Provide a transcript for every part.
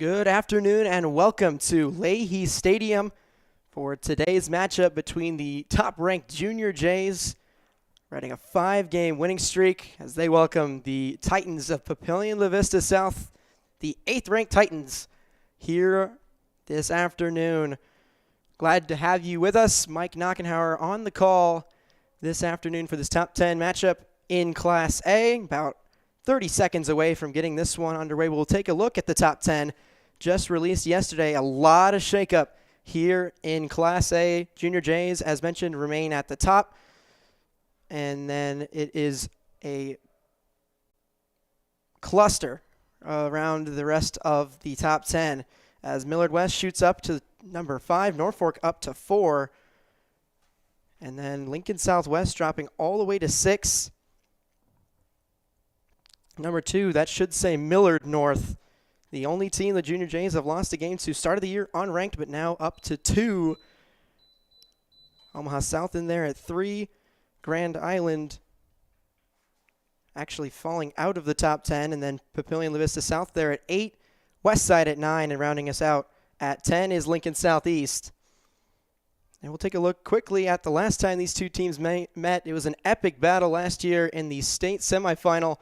Good afternoon and welcome to Leahy Stadium for today's matchup between the top-ranked Junior Jays, riding a 5-game winning streak as they welcome the Titans of Papillion-La Vista South, the 8th-ranked Titans, here this afternoon. Glad to have you with us. Mike Knockenhauer on the call this afternoon for this top 10 matchup in Class A. About 30 seconds away from getting this one underway. We'll take a look at the top 10 just released yesterday. A lot of shakeup here in Class A. Junior Jays, as mentioned, remain at the top. And then it is a cluster around the rest of the top 10 as Millard West shoots up to number 5, Norfolk up to 4, and then Lincoln Southwest dropping all the way to 6. Number 2, that should say Millard North, the only team the Junior Jays have lost a game to. Started the year unranked, but now up to 2. Omaha South in there at 3. Grand Island actually falling out of the top 10, and then Papillion-La Vista South there at 8. West Side at 9, and rounding us out at 10 is Lincoln Southeast. And we'll take a look quickly at the last time these two teams met. It was an epic battle last year in the state semifinal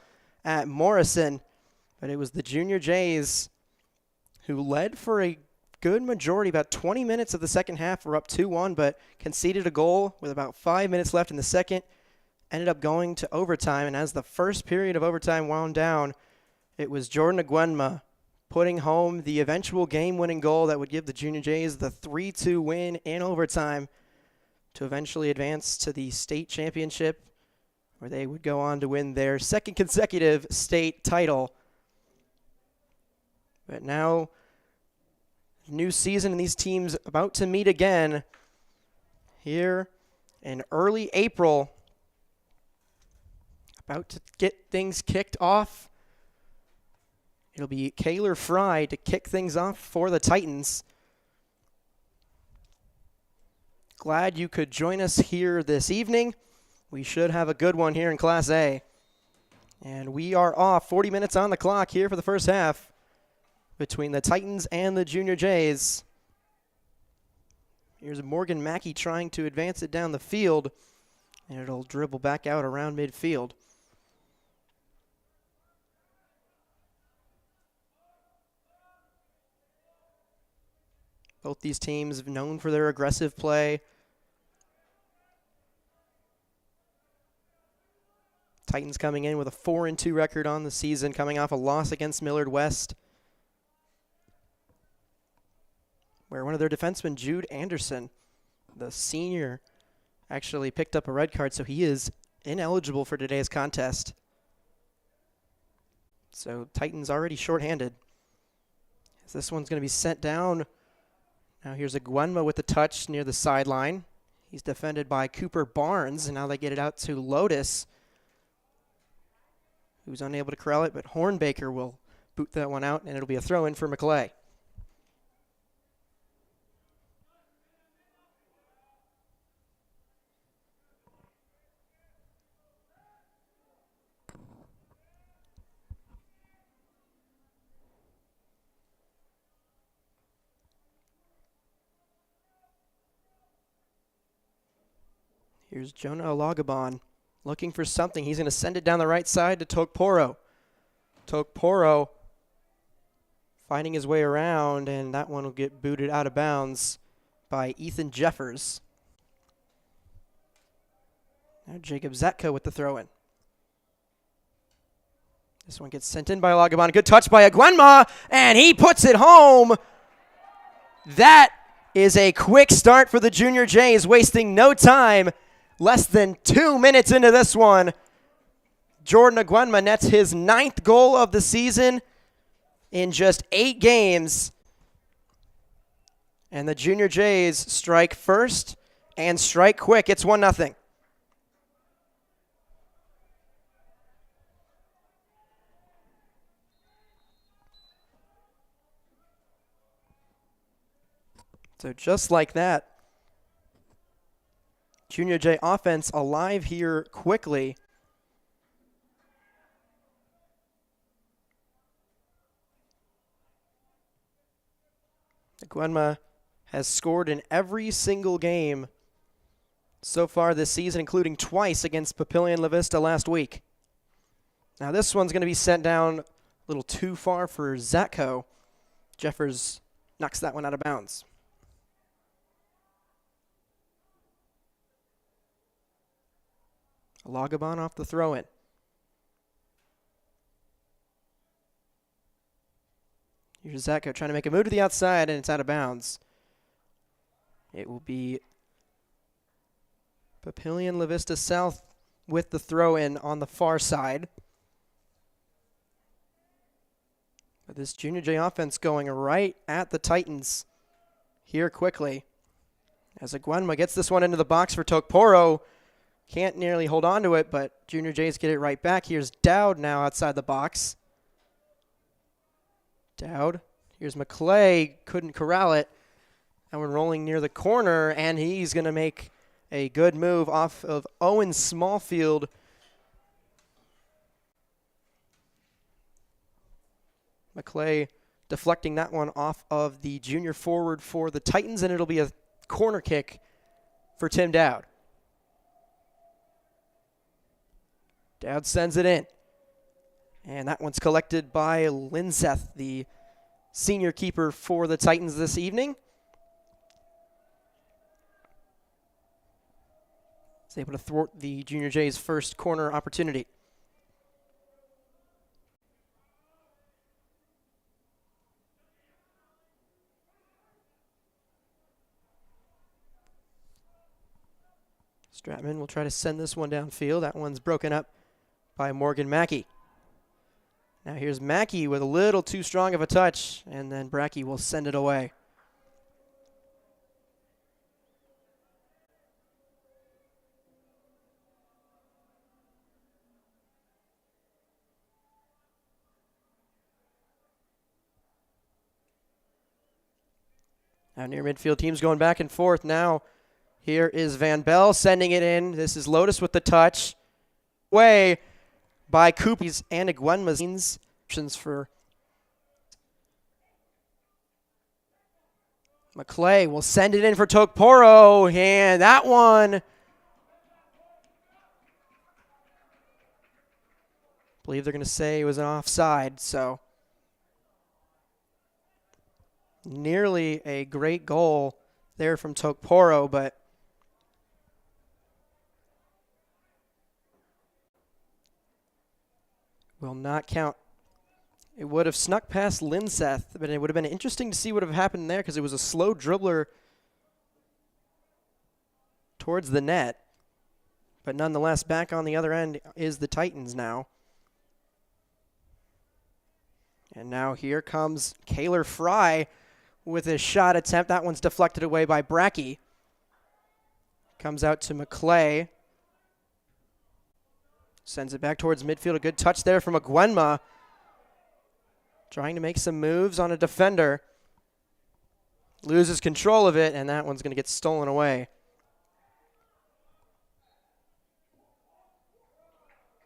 at Morrison. But it was the Junior Jays who led for a good majority. About 20 minutes of the second half were up 2-1, but conceded a goal with about 5 minutes left in the second. Ended up going to overtime, and as the first period of overtime wound down, it was Jordan Aguenma putting home the eventual game-winning goal that would give the Junior Jays the 3-2 win in overtime to eventually advance to the state championship, where they would go on to win their second consecutive state title. But now, new season and these teams about to meet again here in early April. About to get things kicked off. It'll be Kaylor Fry to kick things off for the Titans. Glad you could join us here this evening. We should have a good one here in Class A. And we are off. 40 minutes on the clock here for the first half between the Titans and the Junior Jays. Here's Morgan Mackey trying to advance it down the field, and it'll dribble back out around midfield. Both these teams known for their aggressive play. Titans coming in with a 4-2 record on the season, coming off a loss against Millard West, where one of their defensemen, Jude Anderson, the senior, actually picked up a red card, so he is ineligible for today's contest. So Titans already shorthanded. As this one's going to be sent down. Now here's Aguenma with the touch near the sideline. He's defended by Cooper Barnes, and now they get it out to Lotus, who's unable to corral it, but Hornbaker will boot that one out, and it'll be a throw-in for McClay. Here's Jonah Alagabon looking for something. He's going to send it down the right side to Tokporo. Tokporo fighting his way around, and that one will get booted out of bounds by Ethan Jeffers. Now Jacob Zetka with the throw-in. This one gets sent in by Alagabon. Good touch by Aguenma, and he puts it home. That is a quick start for the Junior Jays, wasting no time. Less than 2 minutes into this one, Jordan Aguenma nets his 9th goal of the season in just 8 games. And the Junior Jays strike first and strike quick. It's 1-0. So just like that, Junior J offense alive here quickly. Gwenma has scored in every single game so far this season, including twice against Papillion-La Vista last week. Now this one's going to be sent down a little too far for Zatko. Jeffers knocks that one out of bounds. Lagabon off the throw-in. Here's Zatko trying to make a move to the outside, and it's out of bounds. It will be Papillion-La Vista South with the throw-in on the far side. But this Junior J offense going right at the Titans here quickly. As Gwenma gets this one into the box for Tokporo. Can't nearly hold on to it, but Junior Jays get it right back. Here's Dowd now outside the box. Dowd. Here's McClay. Couldn't corral it. And we're rolling near the corner, and he's going to make a good move off of Owen Smallfield. McClay deflecting that one off of the junior forward for the Titans, and it'll be a corner kick for Tim Dowd. Dowd sends it in. And that one's collected by Linseth, the senior keeper for the Titans this evening. He's able to thwart the Junior Jays' first corner opportunity. Stratman will try to send this one downfield. That one's broken up by Morgan Mackey. Now here's Mackey with a little too strong of a touch, and then Brackey will send it away. Now near midfield, teams going back and forth. Now here is Van Bell sending it in. This is Lotus with the touch. Way by Coopies and Gwenma's options for McClay will send it in for Tokporo, and that one, I believe they're going to say it was an offside, so nearly a great goal there from Tokporo, but will not count. It would have snuck past Linseth, but it would have been interesting to see what would have happened there because it was a slow dribbler towards the net. But nonetheless, back on the other end is the Titans now. And now here comes Kaylor Fry with his shot attempt. That one's deflected away by Brackey. Comes out to McClay. Sends it back towards midfield. A good touch there from Gwenma. Trying to make some moves on a defender. Loses control of it, and that one's going to get stolen away.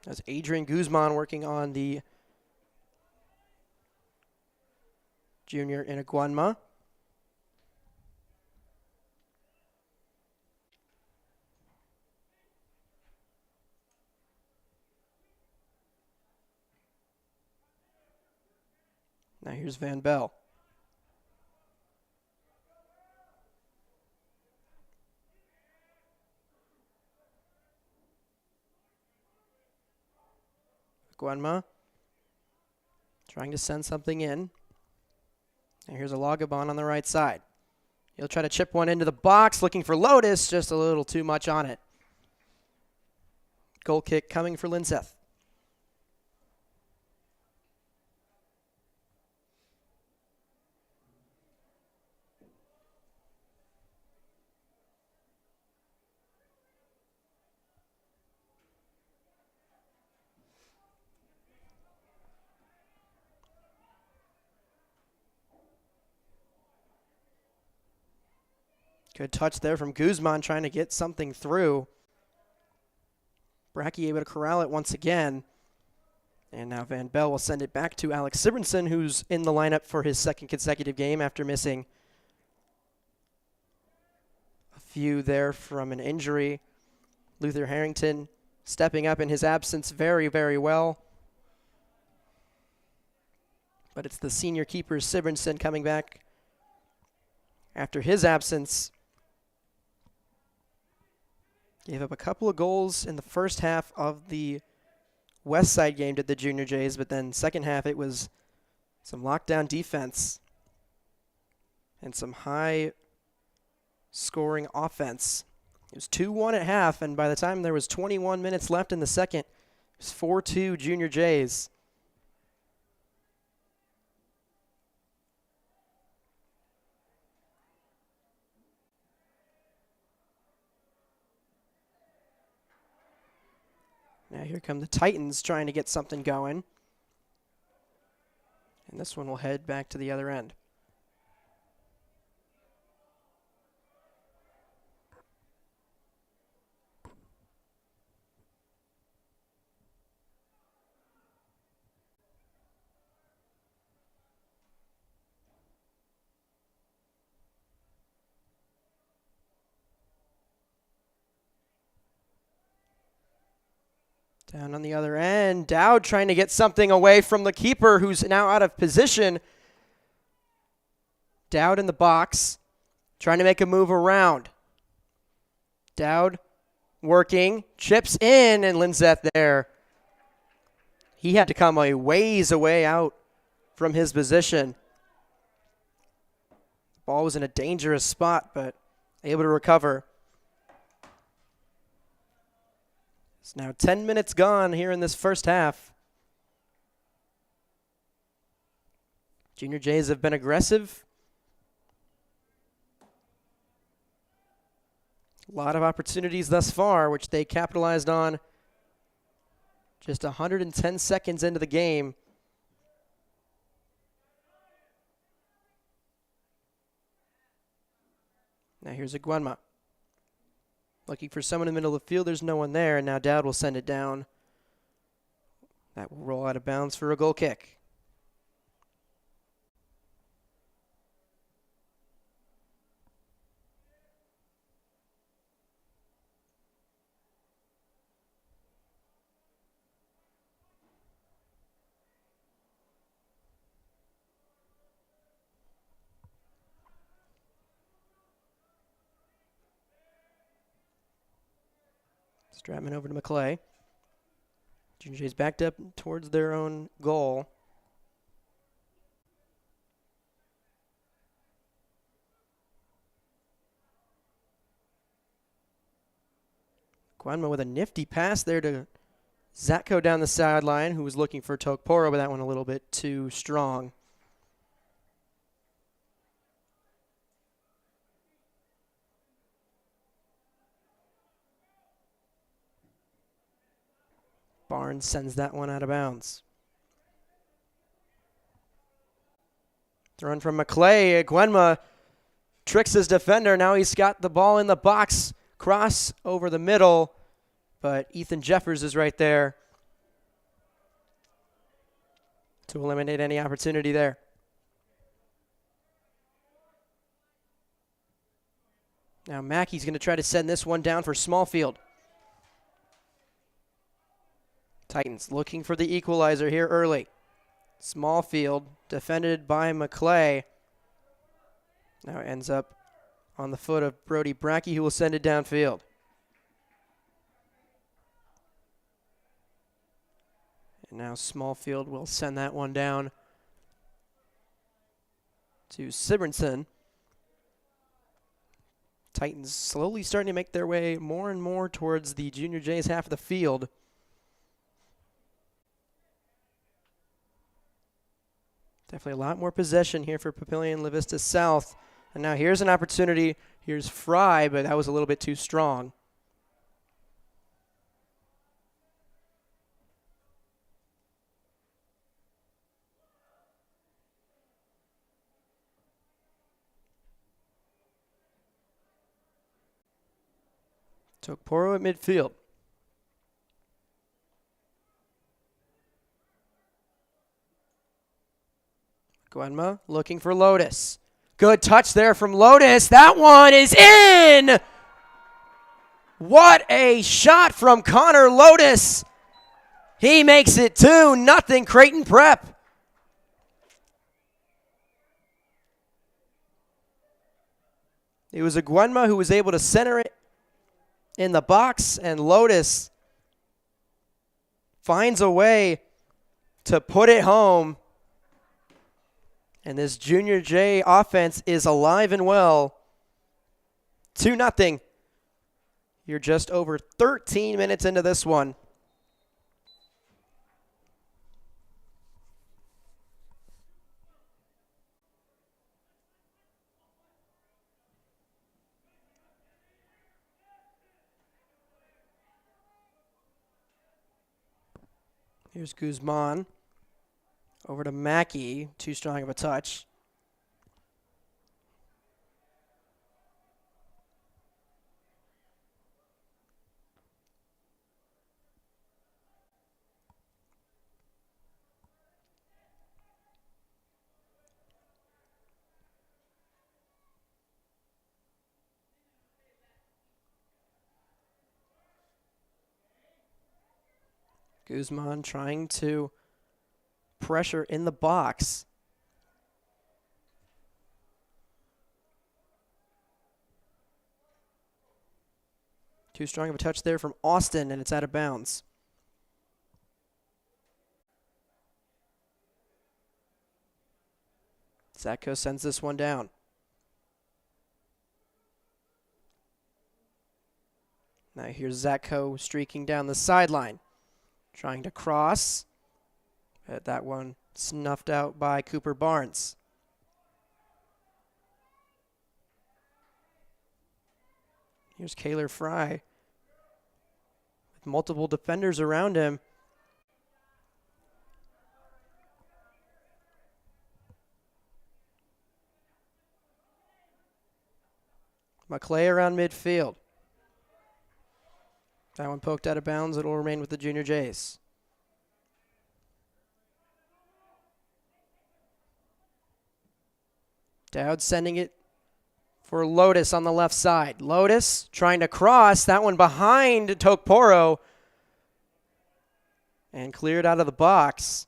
That's Adrian Guzman working on the junior in Gwenma. Now here's Van Bell. Gwenma trying to send something in. And here's a Lagabon on the right side. He'll try to chip one into the box, looking for Lotus, just a little too much on it. Goal kick coming for Linseth. Good touch there from Guzman trying to get something through. Brackey able to corral it once again. And now Van Bell will send it back to Alex Sibrinson, who's in the lineup for his second consecutive game after missing few there from an injury. Luther Harrington stepping up in his absence very, very well. But it's the senior keeper, Sibrinson, coming back after his absence. Gave up a couple of goals in the first half of the West Side game to the Junior Jays, but then second half it was some lockdown defense and some high-scoring offense. It was 2-1 at half, and by the time there was 21 minutes left in the second, it was 4-2 Junior Jays. Now here come the Titans trying to get something going. And this one will head back to the other end. Down on the other end, Dowd trying to get something away from the keeper who's now out of position. Dowd in the box, trying to make a move around. Dowd working, chips in, and Linzeth there. He had to come a ways away out from his position. The ball was in a dangerous spot, but able to recover. It's now 10 minutes gone here in this first half. Junior Jays have been aggressive. A lot of opportunities thus far, which they capitalized on just 110 seconds into the game. Now here's Iguanma. Looking for someone in the middle of the field. There's no one there, and now Dowd will send it down. That will roll out of bounds for a goal kick. Stratman over to McClay. Junior Jays backed up towards their own goal. Guanma with a nifty pass there to Zatko down the sideline, who was looking for Tokporo, but that one a little bit too strong. Barnes sends that one out of bounds. Thrown from McClay. Guenma tricks his defender. Now he's got the ball in the box. Cross over the middle. But Ethan Jeffers is right there to eliminate any opportunity there. Now Mackey's going to try to send this one down for Smallfield. Titans looking for the equalizer here early. Smallfield defended by McClay. Now it ends up on the foot of Brody Brackey, who will send it downfield. And now Smallfield will send that one down to Sibrinson. Titans slowly starting to make their way more and more towards the Junior Jays half of the field. Definitely a lot more possession here for Papillion-La Vista South. And now here's an opportunity. Here's Fry, but that was a little bit too strong. Tokporo at midfield. Guenma looking for Lotus. Good touch there from Lotus. That one is in! What a shot from Connor Lotus. He makes it 2-0 Creighton Prep. It was Aguenma who was able to center it in the box, and Lotus finds a way to put it home. And this Junior J offense is alive and well. 2-0. You're just over 13 minutes into this one. Here's Guzman. Over to Mackey. Too strong of a touch. Guzman trying to pressure in the box. Too strong of a touch there from Austin, and it's out of bounds. Zatko sends this one down. Now here's Zatko streaking down the sideline. Trying to cross. That one snuffed out by Cooper Barnes. Here's Kaylor Fry with multiple defenders around him. McClay around midfield. That one poked out of bounds. It'll remain with the Junior Jays. Dowd sending it for Lotus on the left side. Lotus trying to cross. That one behind Tokporo. And cleared out of the box.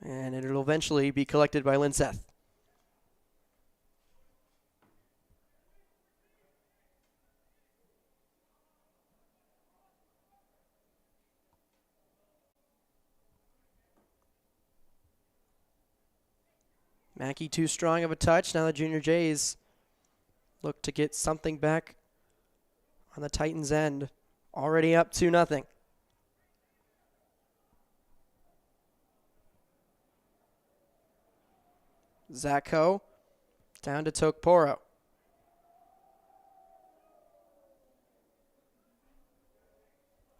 And it'll eventually be collected by Linseth. Mackey too strong of a touch. Now the Junior Jays look to get something back on the Titans' end. Already up 2-0. Zatko down to Tokporo.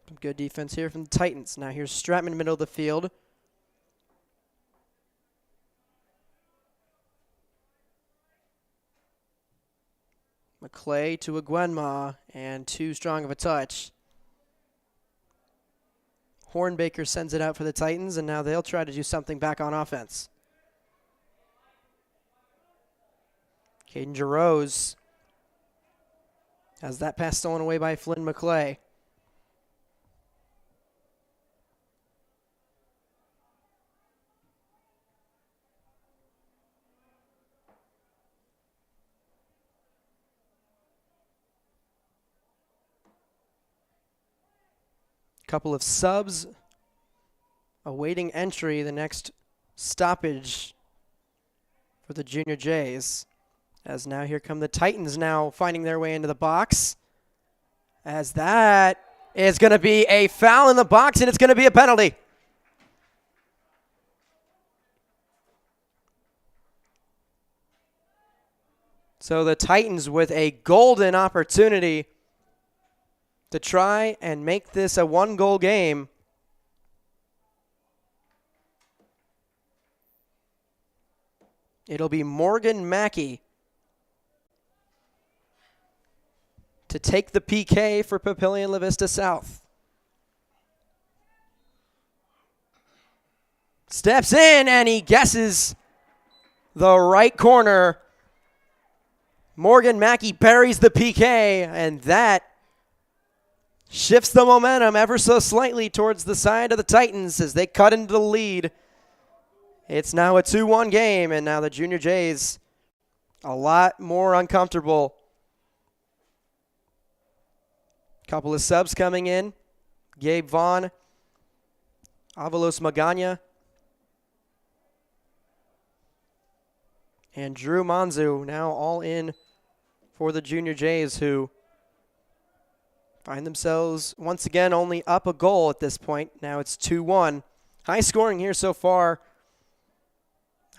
Some good defense here from the Titans. Now here's Stratman, middle of the field. McClay to Aguenma, and too strong of a touch. Hornbaker sends it out for the Titans, and now they'll try to do something back on offense. Caden Jarose has that pass stolen away by Flynn McClay. Couple of subs awaiting entry, the next stoppage for the Junior Jays. As now here come the Titans now finding their way into the box. As that is going to be a foul in the box, and it's going to be a penalty. So the Titans with a golden opportunity to try and make this a one-goal game. It'll be Morgan Mackey to take the PK for Papillion-La Vista South. Steps in, and he guesses the right corner. Morgan Mackey buries the PK, and that shifts the momentum ever so slightly towards the side of the Titans as they cut into the lead. It's now a 2-1 game, and now the Junior Jays a lot more uncomfortable. Couple of subs coming in. Gabe Vaughn, Avalos Magana, and Drew Manzu now all in for the Junior Jays, who find themselves once again only up a goal at this point. Now it's 2-1. High scoring here so far.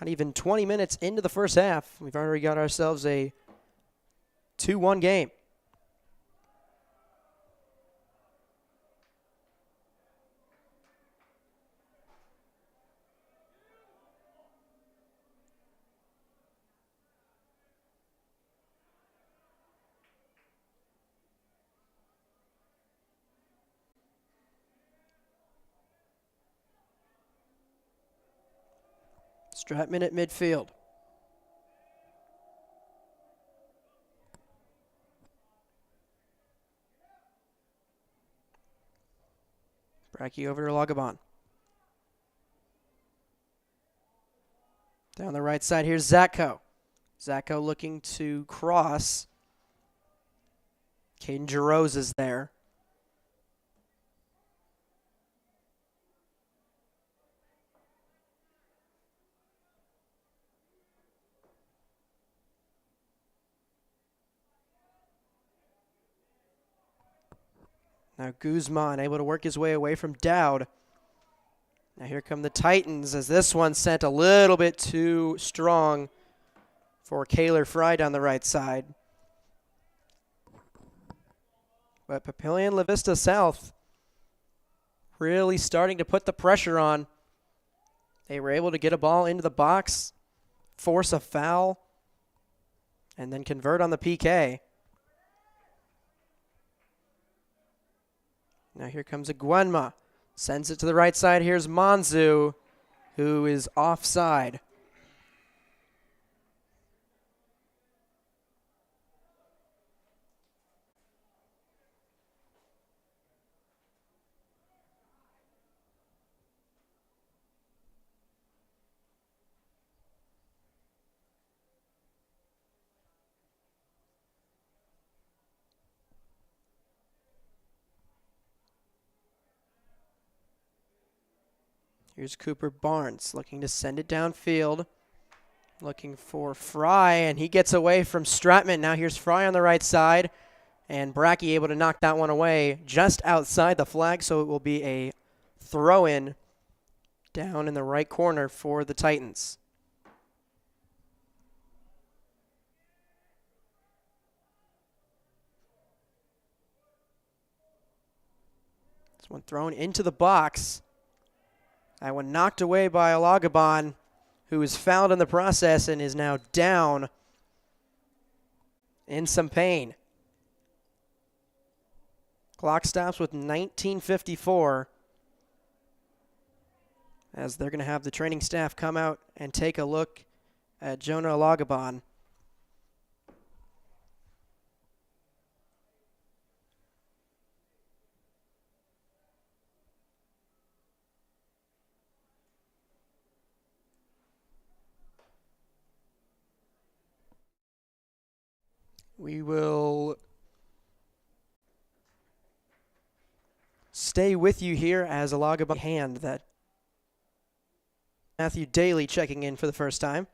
Not even 20 minutes into the first half. We've already got ourselves a 2-1 game. Stratman at midfield. Bracky over to Lagabon. Down the right side, here's Zatko. Zatko looking to cross. Caden Jarosz is there. Now Guzman able to work his way away from Dowd. Now here come the Titans as this one sent a little bit too strong for Kaylor Fry down the right side. But Papillion-La Vista South really starting to put the pressure on. They were able to get a ball into the box, force a foul, and then convert on the PK. Now here comes Aguenma. Sends it to the right side. Here's Manzu, who is offside. Here's Cooper Barnes looking to send it downfield. Looking for Fry, and he gets away from Stratman. Now here's Fry on the right side, and Bracky able to knock that one away just outside the flag, so it will be a throw-in down in the right corner for the Titans. This one thrown into the box. That one knocked away by Alagabon, who was fouled in the process and is now down in some pain. Clock stops with 19:54 as they're going to have the training staff come out and take a look at Jonah Alagabon. We will stay with you here as Alagabon hand that Matthew Daly checking in for the first time.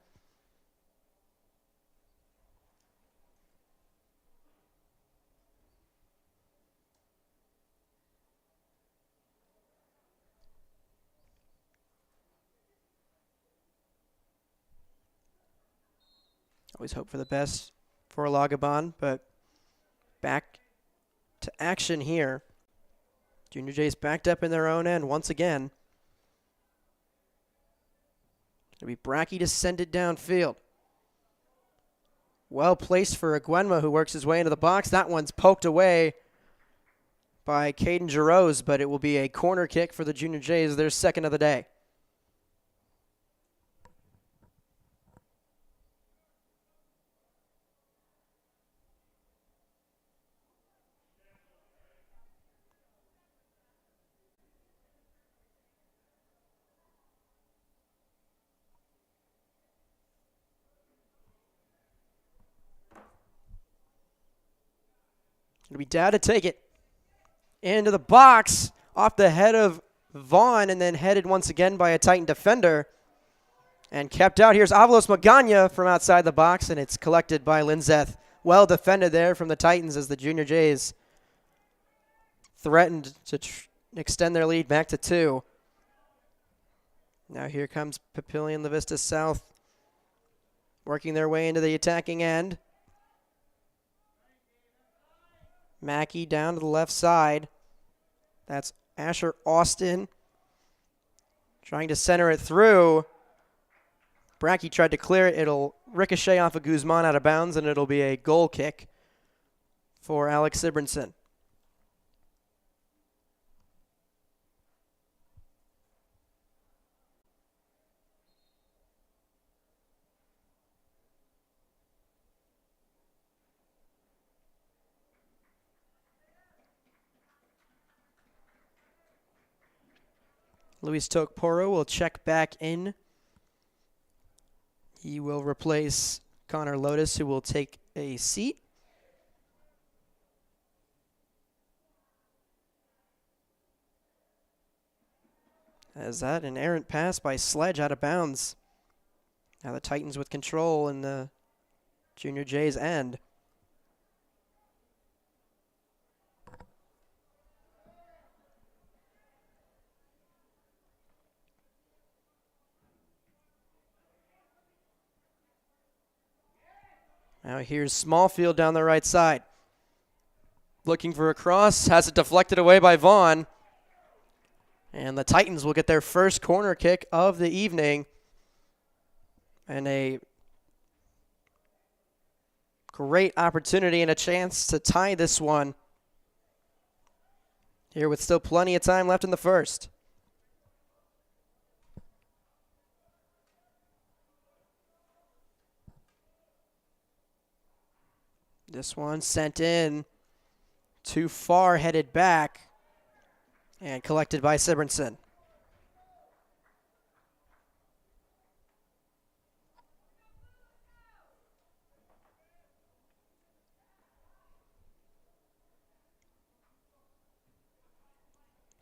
Always hope for the best for Alagabon, but back to action here. Junior Jays backed up in their own end once again. It'll be Bracky to send it downfield. Well placed for Aguenma, who works his way into the box. That one's poked away by Caden Jarosz, but it will be a corner kick for the Junior Jays, their second of the day. It'll be Dow to take it into the box off the head of Vaughn and then headed once again by a Titan defender and kept out. Here's Avalos Magana from outside the box, and it's collected by Linzeth. Well defended there from the Titans as the Junior Jays threatened to extend their lead back to 2. Now here comes Papillion-La Vista South working their way into the attacking end. Mackey down to the left side. That's Asher Austin trying to center it through. Brackey tried to clear it. It'll ricochet off of Guzman out of bounds, and it'll be a goal kick for Alex Sibrinson. Luis Tokporo will check back in. He will replace Connor Lotus, who will take a seat. As that, an errant pass by Sledge out of bounds. Now the Titans with control in the Junior Jays end. Now here's Smallfield down the right side. Looking for a cross, has it deflected away by Vaughn. And the Titans will get their first corner kick of the evening. And a great opportunity and a chance to tie this one here with still plenty of time left in the first. This one sent in, too far, headed back, and collected by Sibrinson.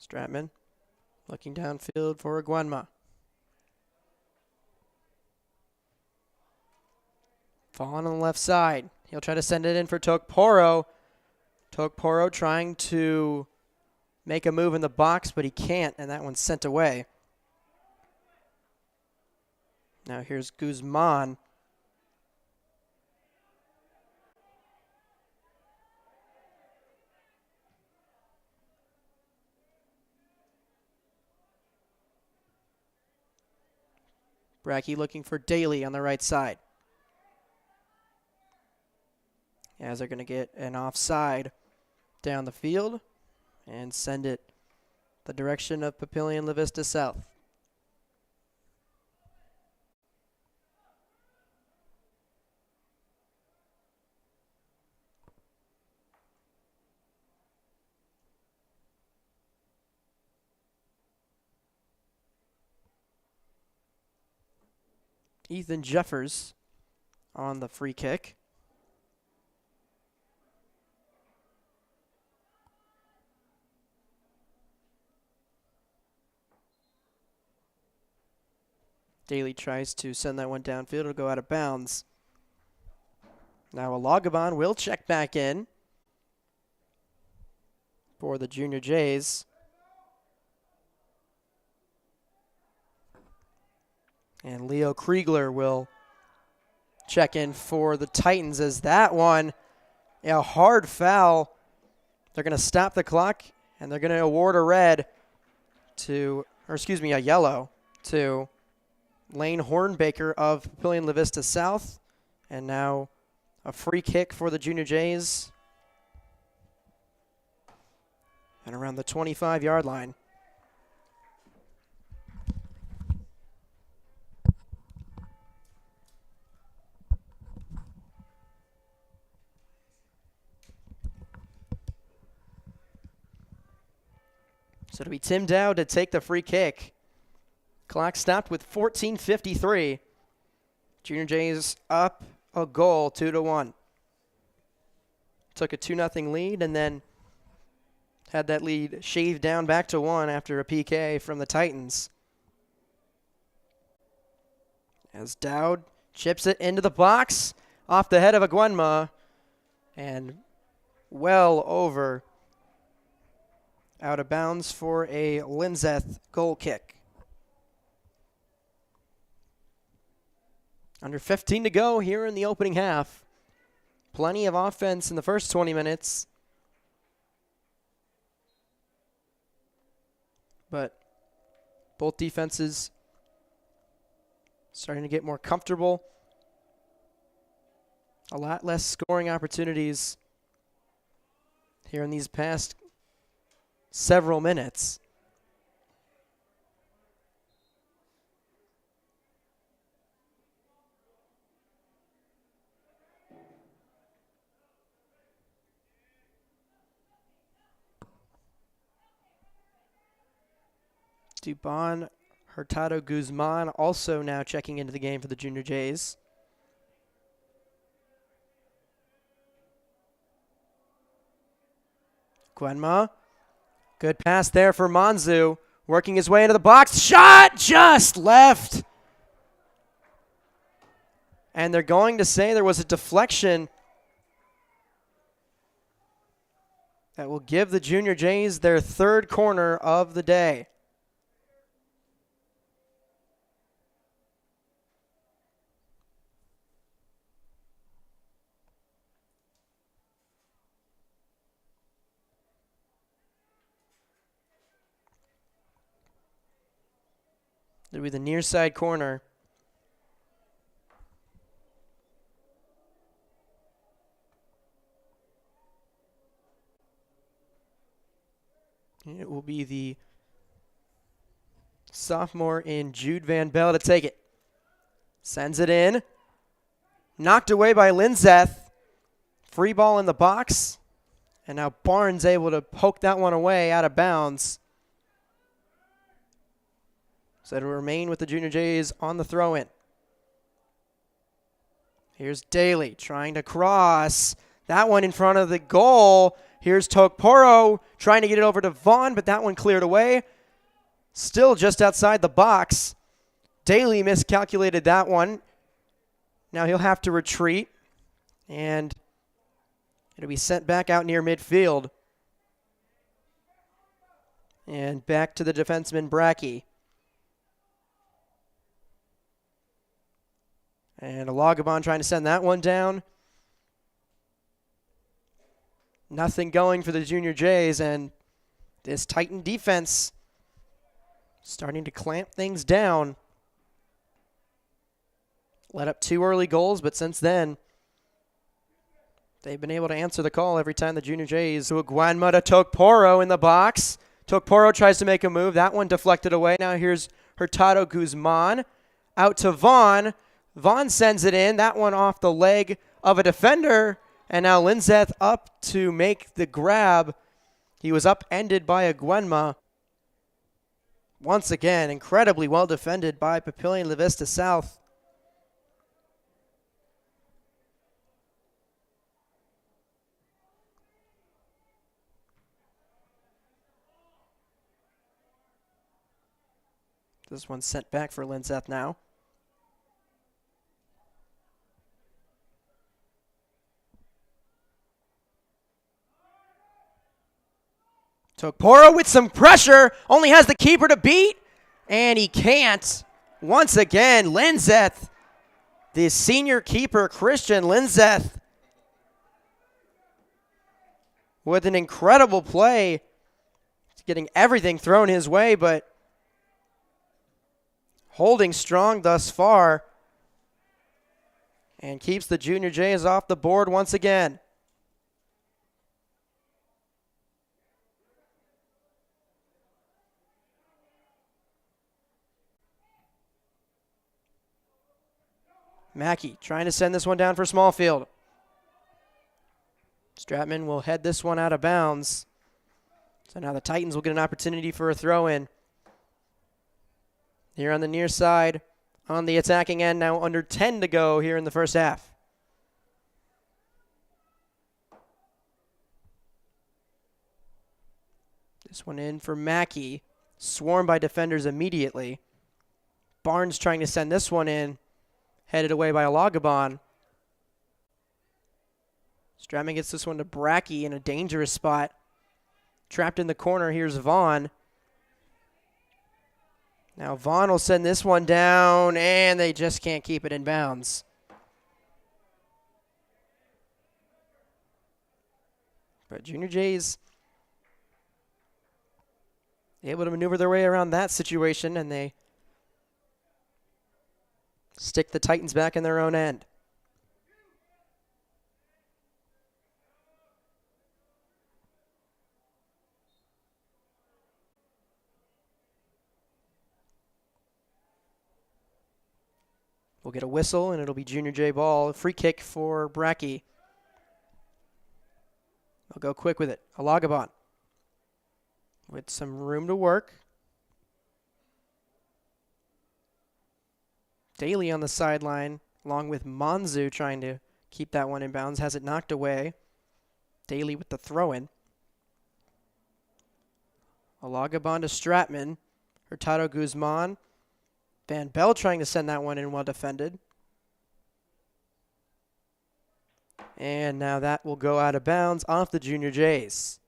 Stratman looking downfield for Aguanma. Vaughn on the left side. He'll try to send it in for Tokporo. Tokporo trying to make a move in the box, but he can't, and that one's sent away. Now here's Guzman. Brackey looking for Daly on the right side. As they're going to get an offside down the field and send it the direction of Papillion-La Vista South. Ethan Jeffers on the free kick. Daly tries to send that one downfield. It'll go out of bounds. Now Alagabon will check back in for the Junior Jays. And Leo Kriegler will check in for the Titans as that one, a hard foul. They're going to stop the clock, and they're going to award a yellow to Lane Hornbaker of Papillion-La Vista South. And now a free kick for the Junior Jays. And around the 25-yard line. So it'll be Tim Dowd to take the free kick. Clock stopped with 14:53. Junior Jays up a goal, 2-1. took a 2-0 lead and then had that lead shaved down back to 1 after a PK from the Titans. As Dowd chips it into the box off the head of Aguenma and well over out of bounds for a Linzeth goal kick. Under 15 to go here in the opening half. Plenty of offense in the first 20 minutes. But both defenses starting to get more comfortable. A lot less scoring opportunities here in these past several minutes. Dubon, Hurtado Guzman also now checking into the game for the Junior Jays. Aguenma, good pass there for Manzu, working his way into the box. Shot just left. And they're going to say there was a deflection that will give the Junior Jays their third corner of the day. It'll be the near side corner. It will be the sophomore in Jude Van Bell to take it. Sends it in. Knocked away by Linzeth. Free ball in the box. And now Barnes able to poke that one away out of bounds. So it'll remain with the Junior Jays on the throw-in. Here's Daly trying to cross. That one in front of the goal. Here's Tokporo trying to get it over to Vaughn, but that one cleared away. Still just outside the box. Daly miscalculated that one. Now he'll have to retreat. And it'll be sent back out near midfield. And back to the defenseman, Brackey. And Alagabon trying to send that one down. Nothing going for the Junior Jays, and this Titan defense starting to clamp things down. Let up 2 early goals, but since then, they've been able to answer the call every time the Junior Jays. Aguenma to Tokporo in the box. Tokporo tries to make a move. That one deflected away. Now here's Hurtado Guzman. Out to Vaughn. Vaughn sends it in. That one off the leg of a defender. And now Linzeth up to make the grab. He was upended by Aguenma. Once again, incredibly well defended by Papillion-La Vista South. This one's sent back for Linzeth now. Tokporo with some pressure, only has the keeper to beat, and he can't. Once again, Linzeth, the senior keeper, Christian Linzeth, with an incredible play. He's getting everything thrown his way, but holding strong thus far, and keeps the Junior Jays off the board once again. Mackey trying to send this one down for Smallfield. Stratman will head this one out of bounds. So now the Titans will get an opportunity for a throw-in. Here on the near side, on the attacking end, now under 10 to go here in the first half. This one in for Mackey. Swarmed by defenders immediately. Barnes trying to send this one in. Headed away by Alagabon. Stratman gets this one to Brackey in a dangerous spot. Trapped in the corner, here's Vaughn. Now Vaughn will send this one down, and they just can't keep it in bounds. But Junior Jays able to maneuver their way around that situation, and they stick the Titans back in their own end. We'll get a whistle, and it'll be Junior J ball. Free kick for Brackey. They'll go quick with it. Alagabon with some room to work. Daly on the sideline, along with Monzu trying to keep that one in bounds. Has it knocked away. Daly with the throw-in. Alagabon to Stratman. Hurtado Guzman. Van Bell trying to send that one in, well defended. And now that will go out of bounds off the Junior Jays.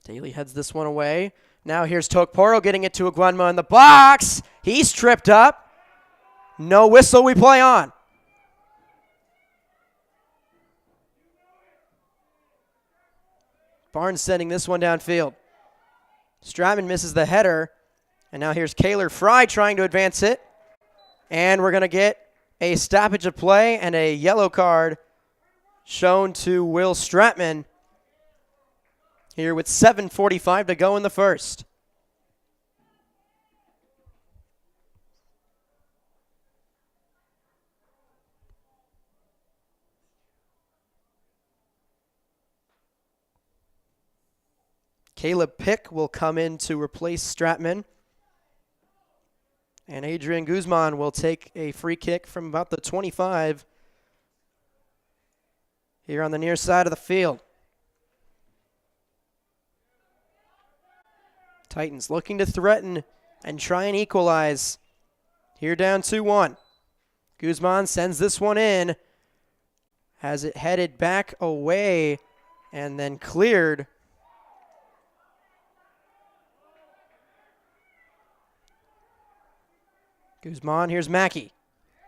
Daly heads this one away. Now here's Tokporo getting it to Aguanma in the box. He's tripped up. No whistle, we play on. Barnes sending this one downfield. Stratman misses the header. And now here's Kaylor Fry trying to advance it. And we're going to get a stoppage of play and a yellow card shown to Will Stratman here with 7:45 to go in the first. Caleb Pick will come in to replace Stratman. And Adrian Guzman will take a free kick from about the 25 here on the near side of the field. Titans looking to threaten and try and equalize. Here down 2-1. Guzman sends this one in. Has it headed back away and then cleared. Guzman, here's Mackey.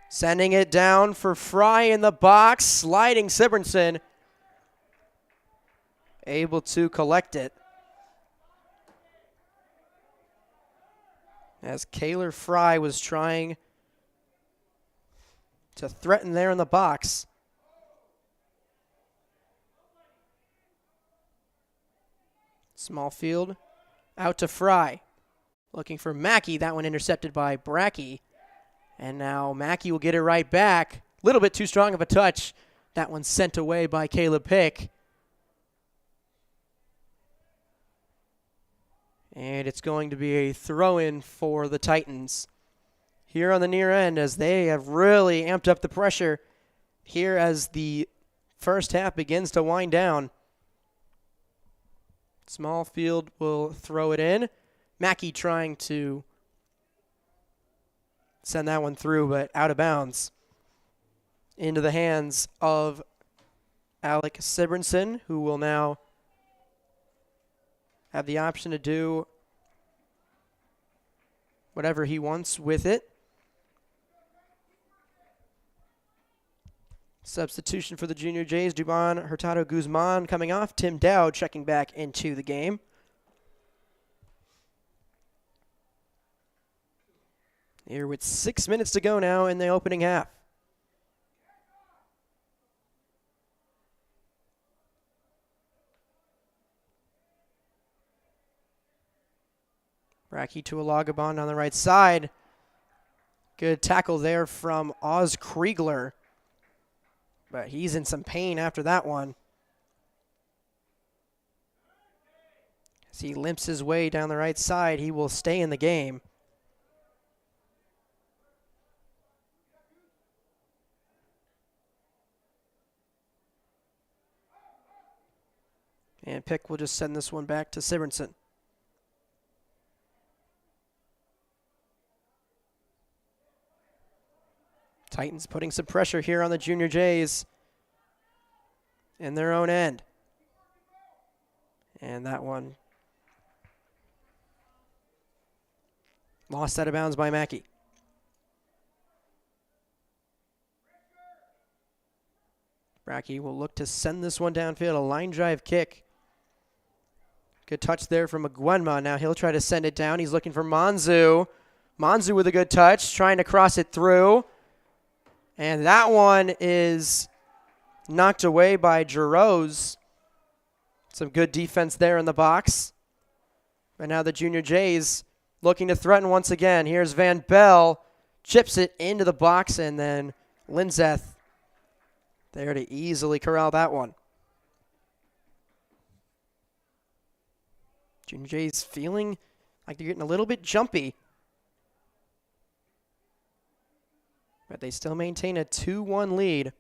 Sending it down for Fry in the box. Sliding Sibrinson. Able to collect it. As Kaylor Fry was trying to threaten there in the box. Small field. Out to Fry. Looking for Mackey. That one intercepted by Brackey. And now Mackey will get it right back. A little bit too strong of a touch. That one sent away by Caleb Pick. And it's going to be a throw-in for the Titans. Here on the near end as they have really amped up the pressure here as the first half begins to wind down. Small field will throw it in. Mackey trying to send that one through, but out of bounds. Into the hands of Alec Sibrinson, who will now have the option to do whatever he wants with it. Substitution for the Junior Jays, Dubon Hurtado Guzman coming off. Tim Dowd checking back into the game. Here with 6 minutes to go now in the opening half. Brackey to Alagabon on the right side. Good tackle there from Oz Kriegler. But he's in some pain after that one. As he limps his way down the right side, he will stay in the game. And Pick will just send this one back to Sibernson. Titans putting some pressure here on the Junior Jays in their own end. And that one lost out of bounds by Mackey. Brackey will look to send this one downfield, a line drive kick. Good touch there from Aguenma. Now he'll try to send it down. He's looking for Manzu. Manzu with a good touch, trying to cross it through. And that one is knocked away by Giroux. Some good defense there in the box. But now the Junior Jays looking to threaten once again. Here's Van Bell. Chips it into the box, and then Linzeth there to easily corral that one. Junior Jays feeling like they're getting a little bit jumpy. But they still maintain a 2-1 lead.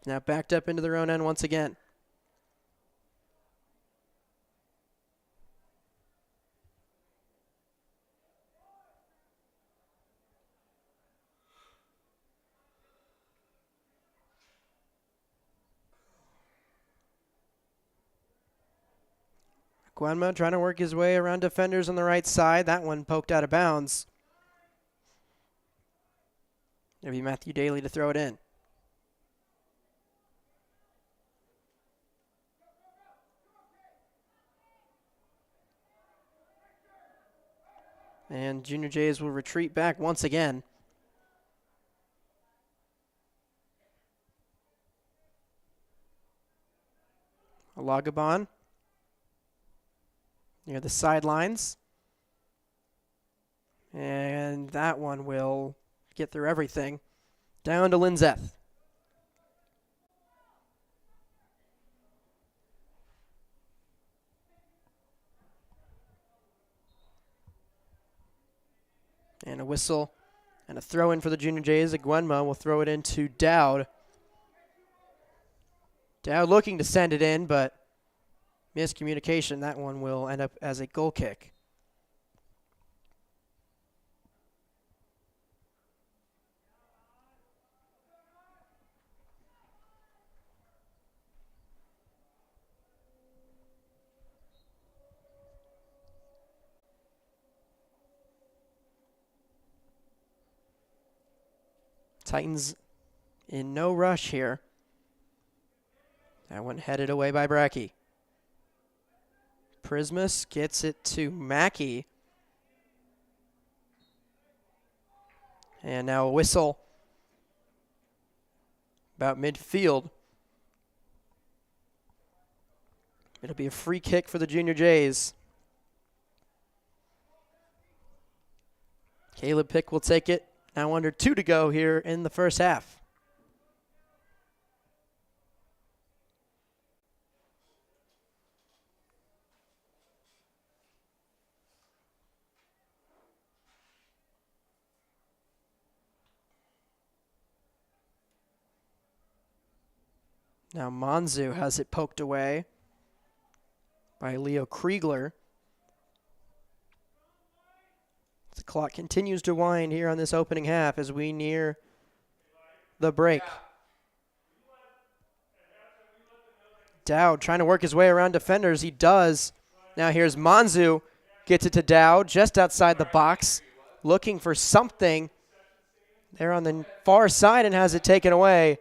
Now backed up into their own end once again. Guenma trying to work his way around defenders on the right side. That one poked out of bounds. It'll be Matthew Daly to throw it in. And Junior Jays will retreat back once again. Alagabon near the sidelines. And that one will get through everything. Down to Linzeth. And a whistle and a throw in for the Junior Jays. Aguenma will throw it into Dowd. Dowd looking to send it in, but miscommunication. That one will end up as a goal kick. Titans in no rush here. That one headed away by Brackey. Prismus gets it to Mackey. And now a whistle about midfield. It'll be a free kick for the Junior Jays. Caleb Pick will take it. Now under 2 to go here in the first half. Now Manzu has it poked away by Leo Kriegler. The clock continues to wind here on this opening half as we near the break. Dowd trying to work his way around defenders. He does. Now here's Manzu. Gets it to Dowd just outside the box. Looking for something there on the far side and has it taken away.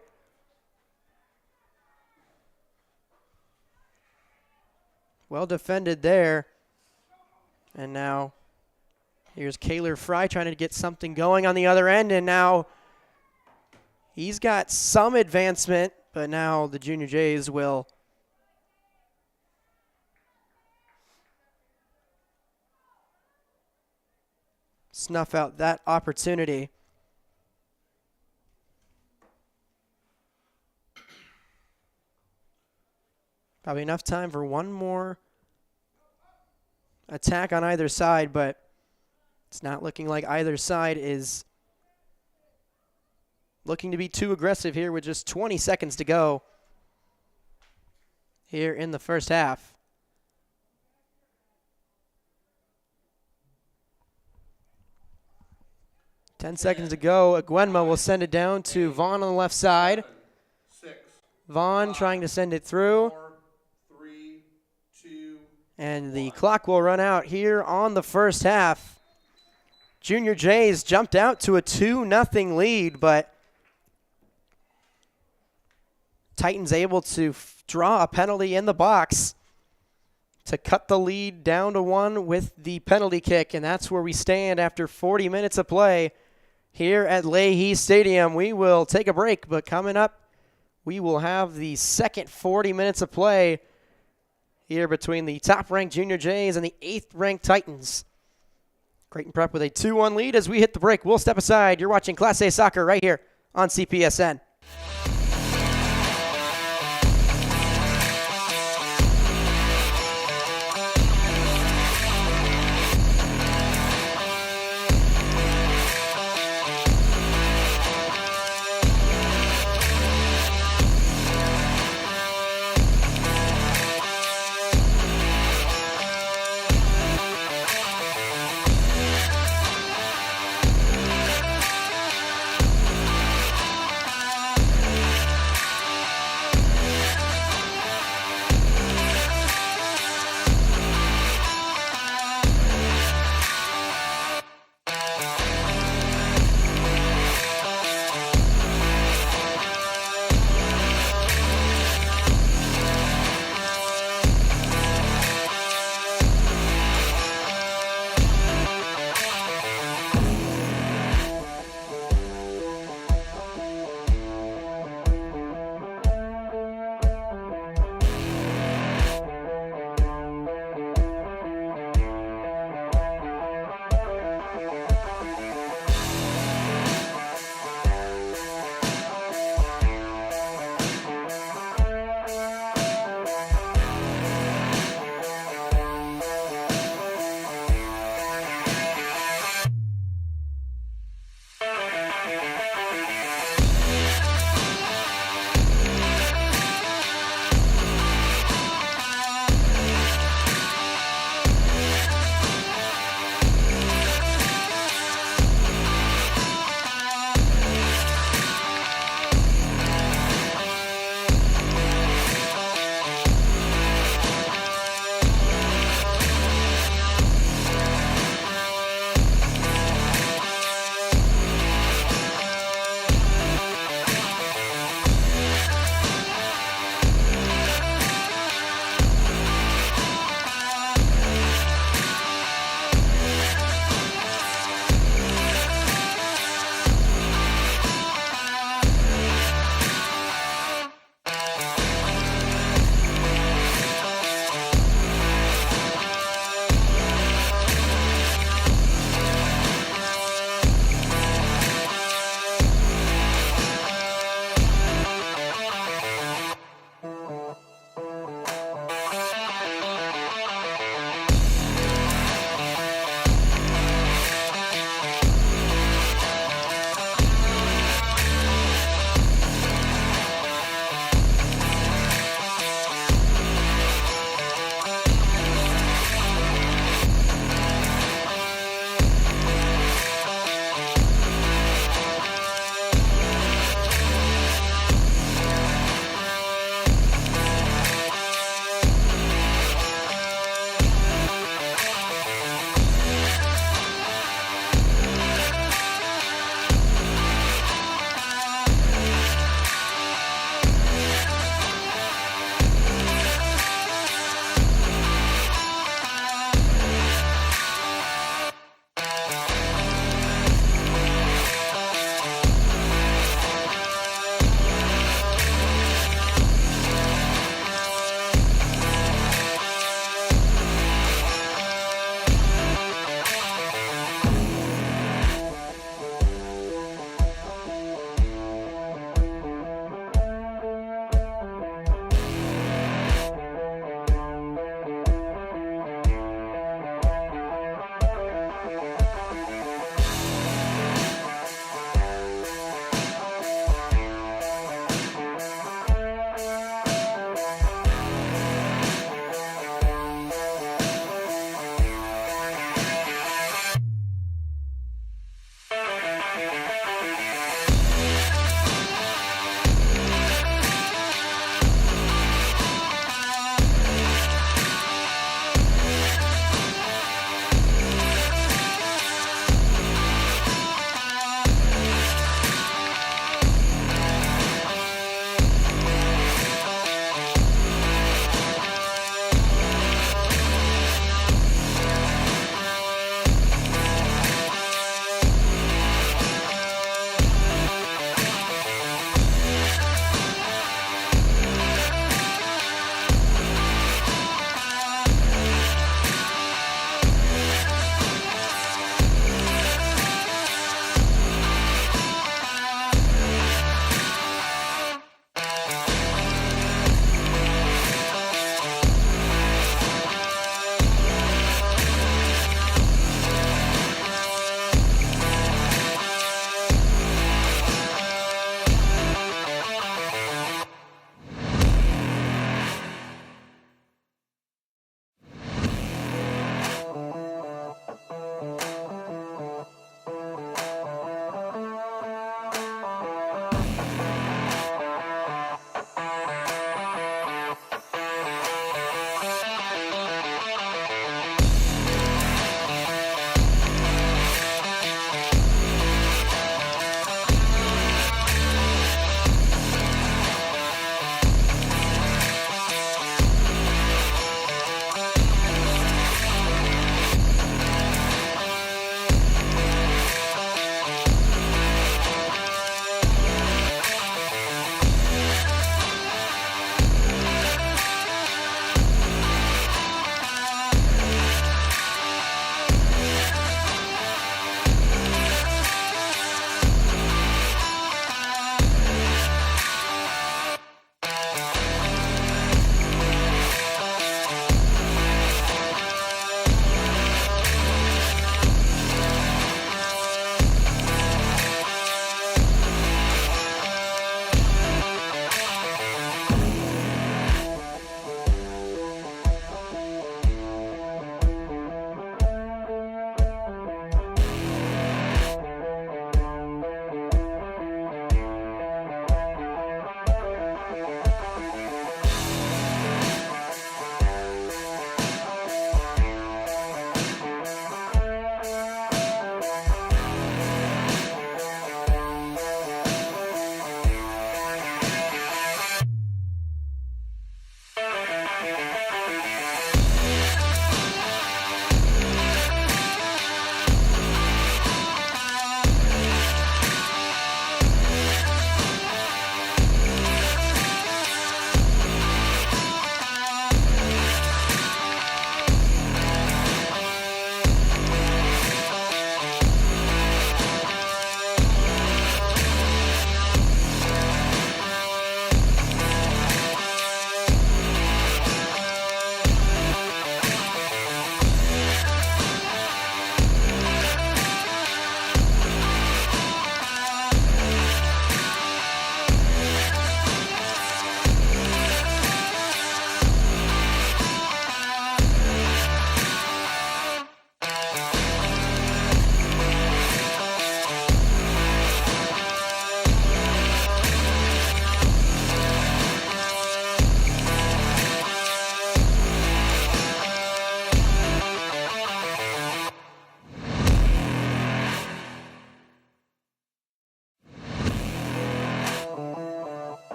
Well defended there. And now here's Kaylor Fry trying to get something going on the other end, and now he's got some advancement, but now the Junior Jays will snuff out that opportunity. Probably enough time for one more attack on either side, but it's not looking like either side is looking to be too aggressive here with just 20 seconds to go here in the first half. Ten seconds to go. Aguenma will send it down to Vaughn on the left side. Vaughn trying to send it through. And the clock will run out here on the first half. Junior Jays jumped out to a 2-0 lead, but Titans able to draw a penalty in the box to cut the lead down to 1 with the penalty kick, and that's where we stand after 40 minutes of play here at Leahy Stadium. We will take a break, but coming up, we will have the second 40 minutes of play here between the top-ranked Junior Jays and the 8th-ranked Titans. Creighton Prep with a 2-1 lead as we hit the break. We'll step aside. You're watching Class A Soccer right here on CPSN.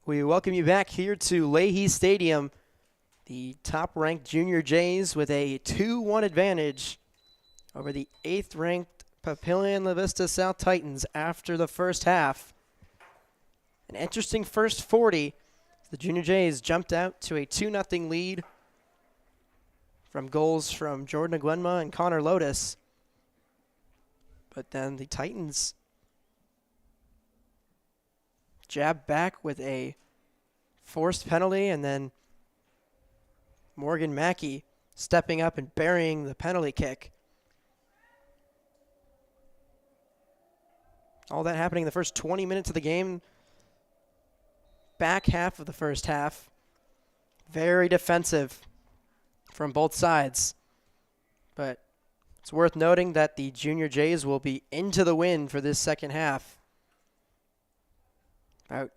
We welcome you back here to Leahy Stadium. The top-ranked Junior Jays with a 2-1 advantage over the 8th-ranked Papillion-La Vista South Titans after the first half. An interesting first 40. The Junior Jays jumped out to a 2-0 lead from goals from Jordan Aguenma and Connor Lotus. But then the Titans jabbed back with a forced penalty, and then Morgan Mackey stepping up and burying the penalty kick. All that happening in the first 20 minutes of the game. Back half of the first half. Very defensive from both sides. But it's worth noting that the Junior Jays will be into the win for this second half. About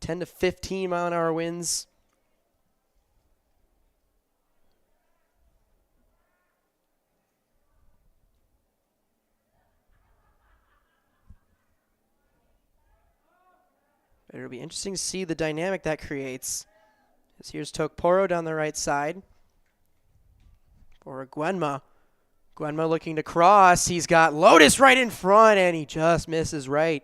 10 to 15 mile-an-hour winds. But it'll be interesting to see the dynamic that creates. As here's Tokporo down the right side for Aguenma. Aguenma looking to cross. He's got Lotus right in front, and he just misses right.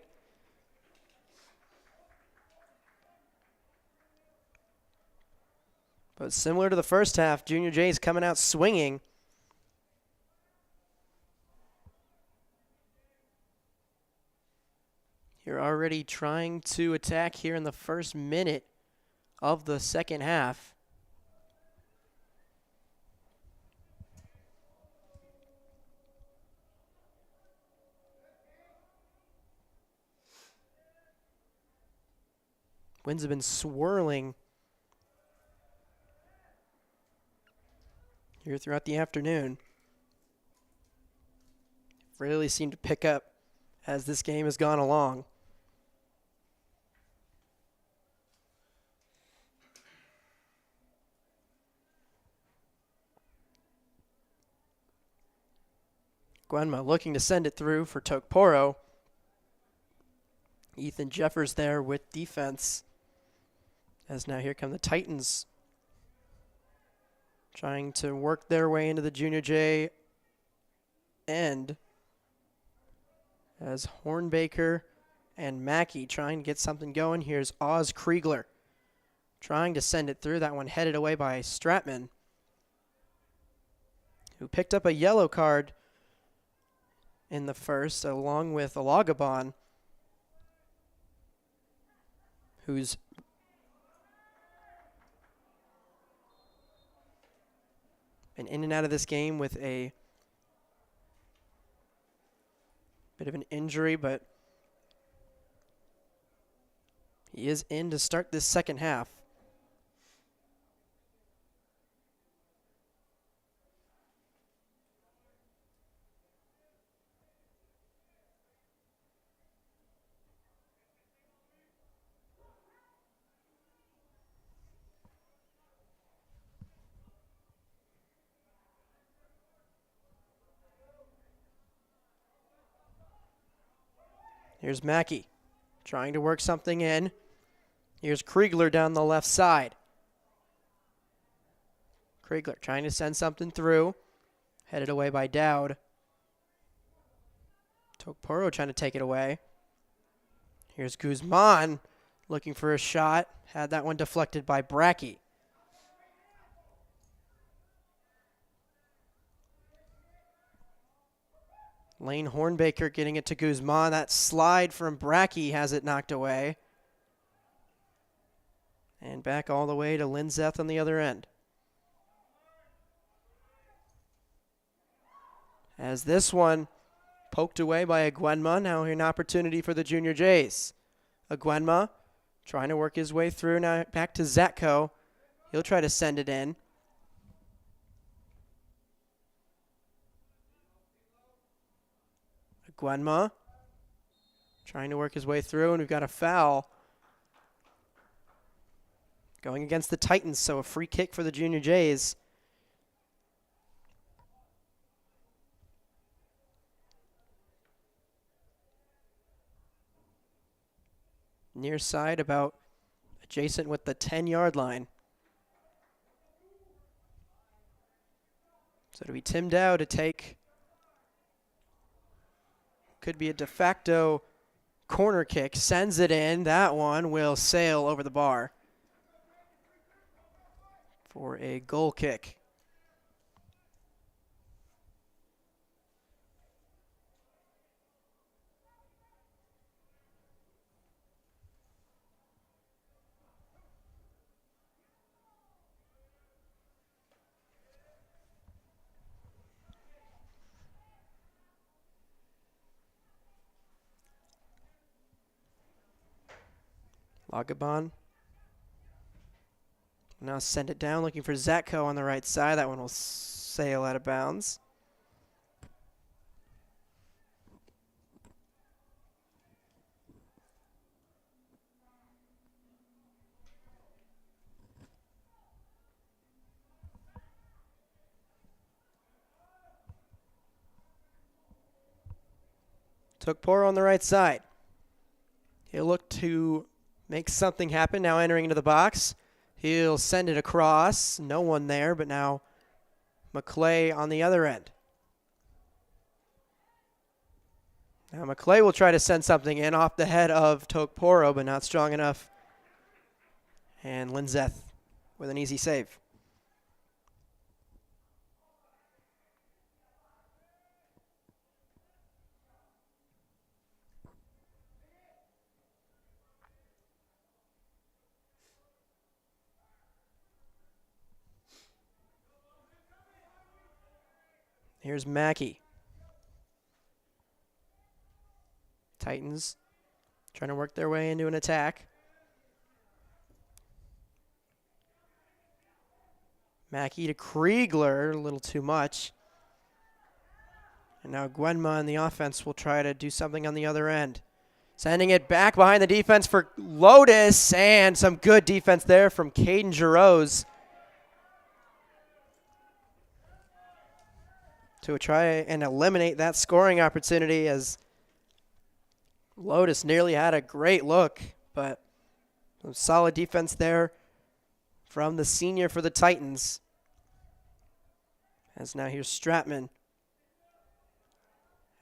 But similar to the first half, Junior Jays coming out swinging. You're already trying to attack here in the first minute of the second half. Winds have been swirling here throughout the afternoon. Really seemed to pick up as this game has gone along. Aguenma looking to send it through for Tokporo. Ethan Jeffers there with defense. As now here come the Titans, trying to work their way into the Junior J end. As Hornbaker and Mackey trying to get something going. Here's Oz Kriegler trying to send it through. That one headed away by Stratman, who picked up a yellow card in the first, along with Alagabon, who's been in and out of this game with a bit of an injury, but he is in to start this second half. Here's Mackey trying to work something in. Here's Kriegler down the left side. Kriegler trying to send something through. Headed away by Dowd. Tokporo trying to take it away. Here's Guzman looking for a shot. Had that one deflected by Brackey. Lane Hornbaker getting it to Guzman. That slide from Brackey has it knocked away. And back all the way to Linzeth on the other end. As this one poked away by Aguenma. Now an opportunity for the Junior Jays. Aguenma trying to work his way through. Now back to Zatko. He'll try to send it in. Aguenma trying to work his way through, and we've got a foul going against the Titans, so a free kick for the Junior Jays. near side, about adjacent with the 10-yard line. So it'll be Tim Dow to take. Could be a de facto corner kick. Sends it in. That one will sail over the bar for a goal kick. Lagabon. Now send it down, looking for Zatko on the right side. That one will sail out of bounds. Took Poro on the right side. He'll look to make something happen. Now entering into the box. He'll send it across. No one there, but now McClay on the other end. Now McClay will try to send something in off the head of Tokporo, but not strong enough. And Linzeth with an easy save. Here's Mackey. Titans trying to work their way into an attack. Mackey to Kriegler, a little too much. And now Gwenma in the offense will try to do something on the other end. Sending it back behind the defense for Lotus, and some good defense there from Caden Giroux to try and eliminate that scoring opportunity, as Lotus nearly had a great look, but some solid defense there from the senior for the Titans. As now here's Stratman.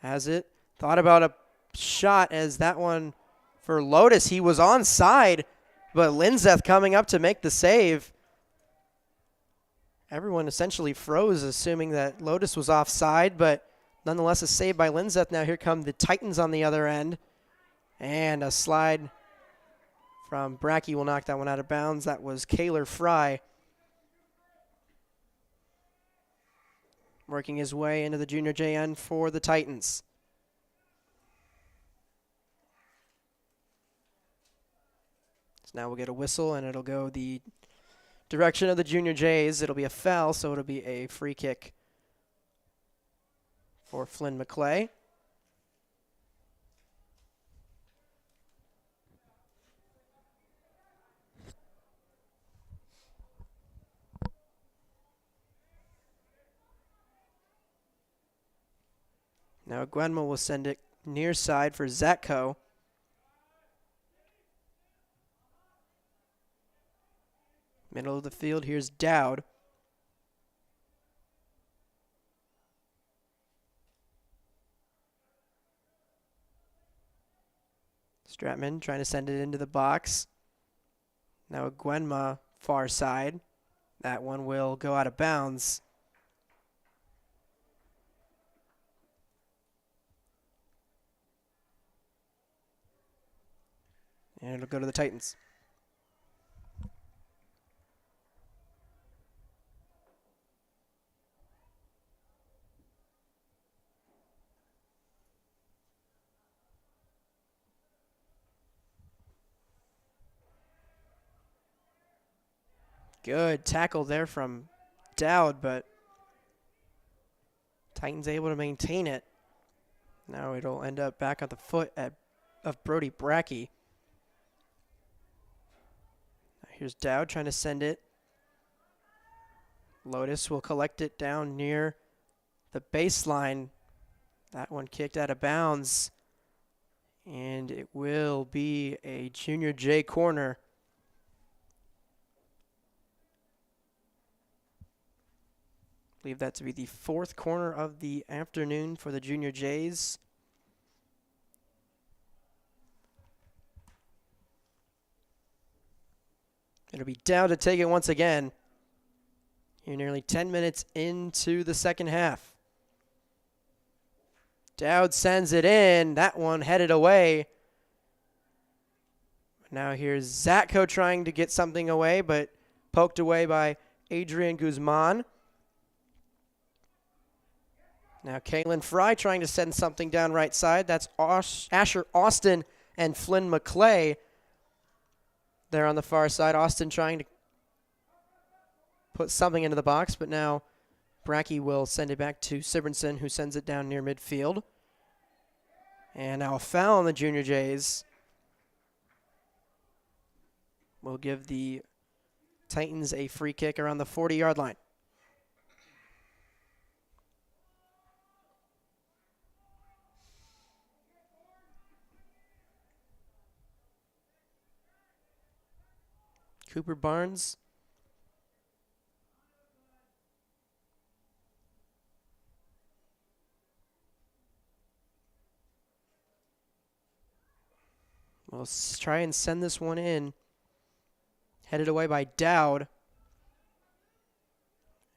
Has it. Thought about a shot, as that one for Lotus, he was onside, but Linzeth coming up to make the save. Everyone essentially froze, assuming that Lotus was offside, but nonetheless a save by Linzeth. Now here come the Titans on the other end. And a slide from Brackey will knock that one out of bounds. That was Kaylor Fry working his way into the junior JN for the Titans. So now we'll get a whistle, and it'll go the direction of the junior Jays. It'll be a foul, so it'll be a free kick for Flynn McClay. Now Gwenma will send it near side for Zatko. Middle of the field, here's Dowd. Stratman trying to send it into the box. Now Gwenma far side. That one will go out of bounds. And it'll go to the Titans. Good tackle there from Dowd, but Titans able to maintain it. Now it'll end up back at the foot of Brody Brackey. Here's Dowd trying to send it. Lotus will collect it down near the baseline. That one kicked out of bounds And it will be a Junior J corner. I believe that to be the 4th corner of the afternoon for the Junior Jays. It'll be Dowd to take it once again. You're nearly 10 minutes into the second half. Dowd sends it in. That one headed away. Now here's Zatko trying to get something away, but poked away by Adrian Guzman. Now Kalen Fry trying to send something down right side. That's Asher Austin and Flynn McClay. There on the far side. Austin trying to put something into the box, but now Brackey will send it back to Sibrinson, who sends it down near midfield. And now a foul on the Junior Jays. Will give the Titans a free kick around the 40-yard line. Cooper Barnes. We'll try and send this one in. Headed away by Dowd.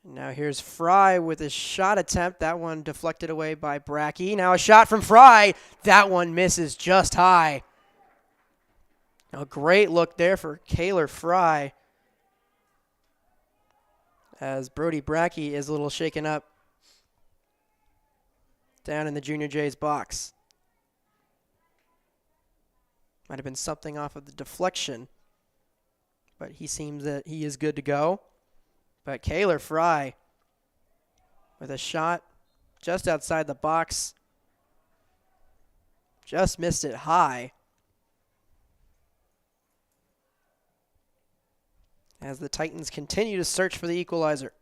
Now here's Fry with a shot attempt. That one deflected away by Brackey. Now a shot from Fry. That one misses just high. A great look there for Kaler Fry, as Brody Brackey is a little shaken up down in the Junior Jays box. Might have been something off of the deflection, but he seems that he is good to go. But Kaler Fry with a shot just outside the box. Just missed it high. As the Titans continue to search for the equalizer.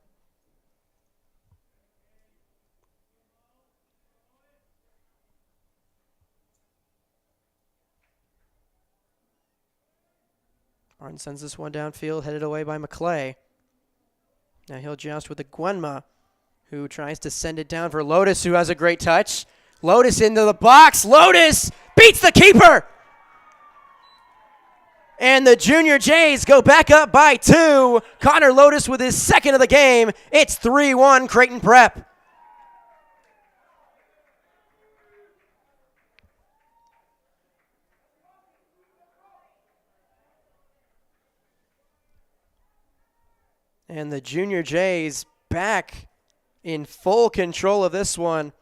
Barnes sends this one downfield, headed away by McClay. Now he'll joust with Gwenma, who tries to send it down for Lotus, who has a great touch. Lotus into the box. Lotus beats the keeper. And the Junior Jays go back up by 2. Connor Lotus with his 2nd of the game. It's 3-1 Creighton Prep. And the Junior Jays back in full control of this one.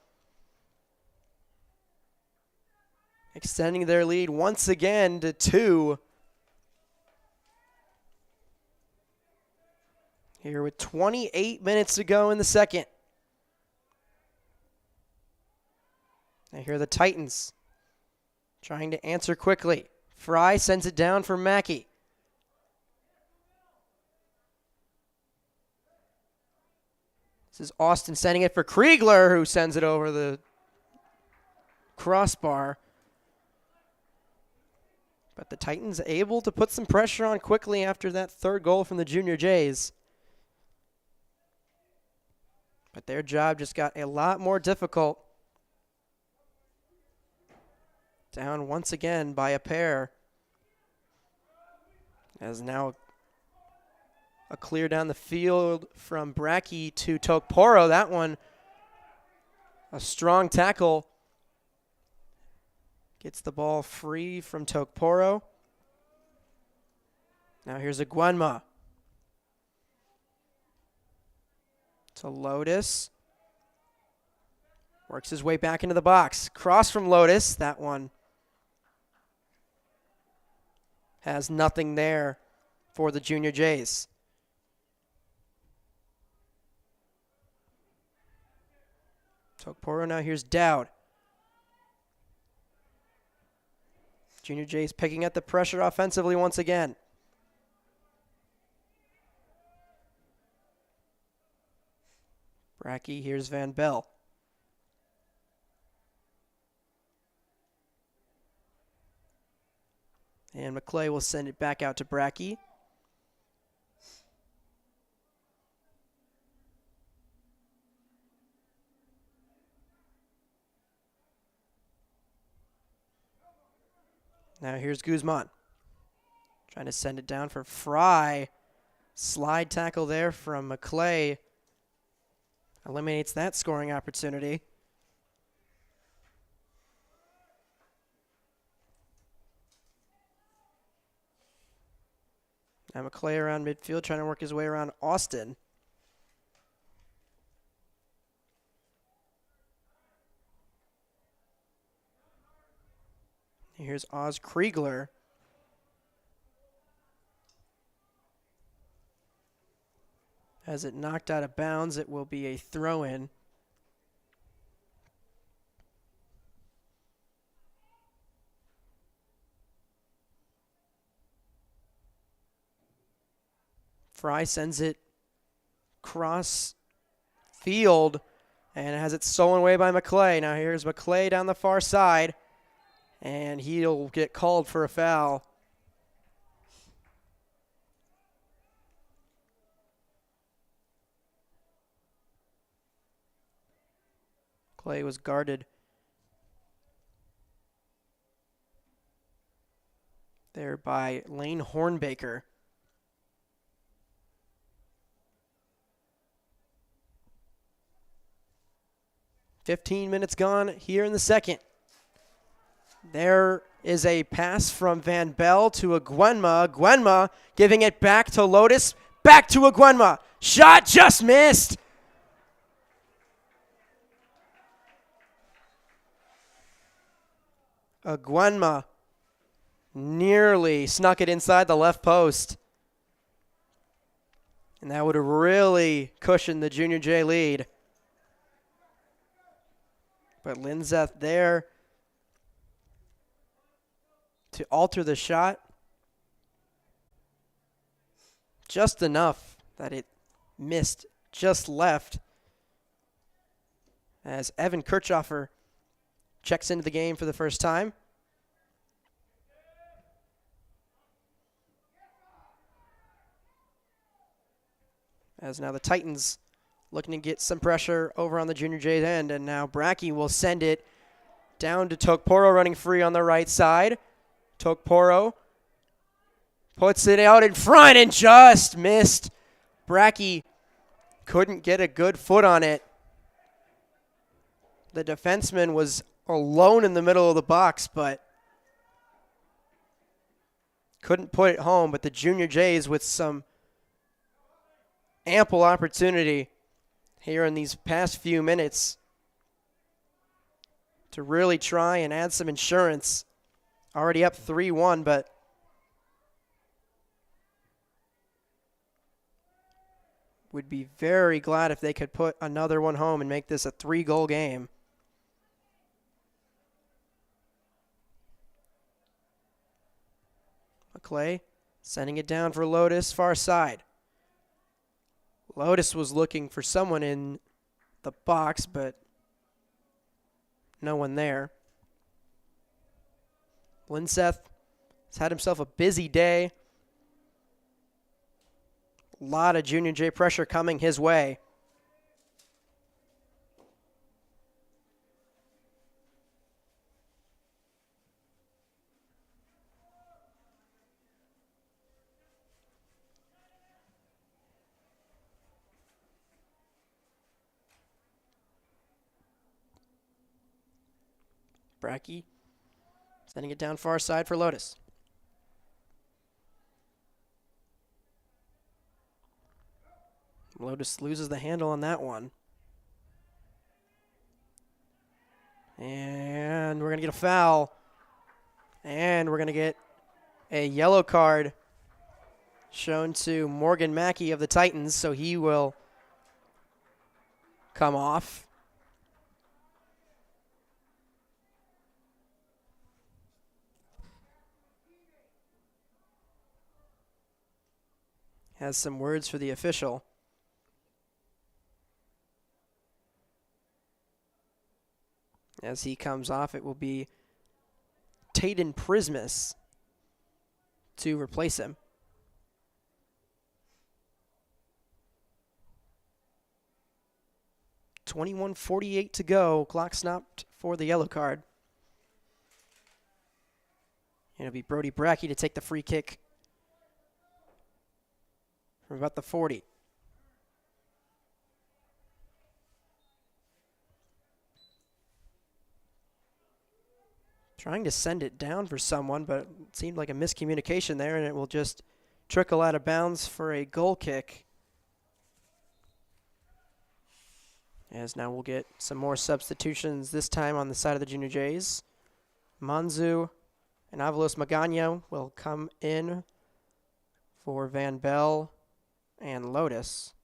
Extending their lead once again to 2. Here with 28 minutes to go in the second. Now here are the Titans trying to answer quickly. Fry sends it down for Mackey. This is Austin sending it for Kriegler, who sends it over the crossbar. But the Titans able to put some pressure on quickly after that 3rd goal from the Junior Jays. But their job just got a lot more difficult. Down once again by a pair. As now a clear down the field from Brackey to Tokporo. That one, a strong tackle. Gets the ball free from Tokporo. Now here's a Gwenma. To Lotus. Works his way back into the box. Cross from Lotus. That one has nothing there for the Junior Jays. Tokporo, now here's Dowd. Junior Jays picking up the pressure offensively once again. Brackey, here's Van Bell. And McClay will send it back out to Brackey. Now here's Guzman. Trying to send it down for Fry. Slide tackle there from McClay. Eliminates that scoring opportunity. Now McClay around midfield trying to work his way around Austin. Here's Oz Kriegler. As it knocked out of bounds, it will be a throw-in. Fry sends it cross field and has it stolen away by McClay. Now here's McClay down the far side, and he'll get called for a foul. Clay was guarded there by Lane Hornbaker. "15 minutes gone here in the second. There is a pass from Van Bell to Aguenma. Aguenma giving it back to Lotus. Back to Aguenma. Shot just missed. Aguenma nearly snuck it inside the left post. And that would have really cushioned the Junior J lead. But Linzeth there to alter the shot. Just enough that it missed just left. As Evan Kirchhoffer checks into the game for the first time. As now the Titans looking to get some pressure over on the Junior J's end, and now Brackey will send it down to Tokporo running free on the right side. Tokporo puts it out in front and just missed. Brackey couldn't get a good foot on it. The defenseman was alone in the middle of the box, but couldn't put it home. But the Junior Jays with some ample opportunity here in these past few minutes to really try and add some insurance. Already up 3-1, but would be very glad if they could put another one home and make this a 3-goal game. McClay sending it down for Lotus, far side. Lotus was looking for someone in the box, but no one there. Linseth has had himself a busy day. A lot of Junior J pressure coming his way. Brackey sending it down far side for Lotus. Lotus loses the handle on that one. And we're going to get a foul. And we're going to get a yellow card shown to Morgan Mackey of the Titans, so he will come off. Has some words for the official. As he comes off, it will be Taden Prismus. to replace him. .21:48 to go. Clock stopped for the yellow card. And it'll be Brody Brackey to take the free kick from about the 40. Trying to send it down for someone, but it seemed like a miscommunication there, and it will just trickle out of bounds for a goal kick. As now we'll get some more substitutions, this time on the side of the Junior Jays. Manzu and Avalos Magana will come in for Van Bell and Lotus.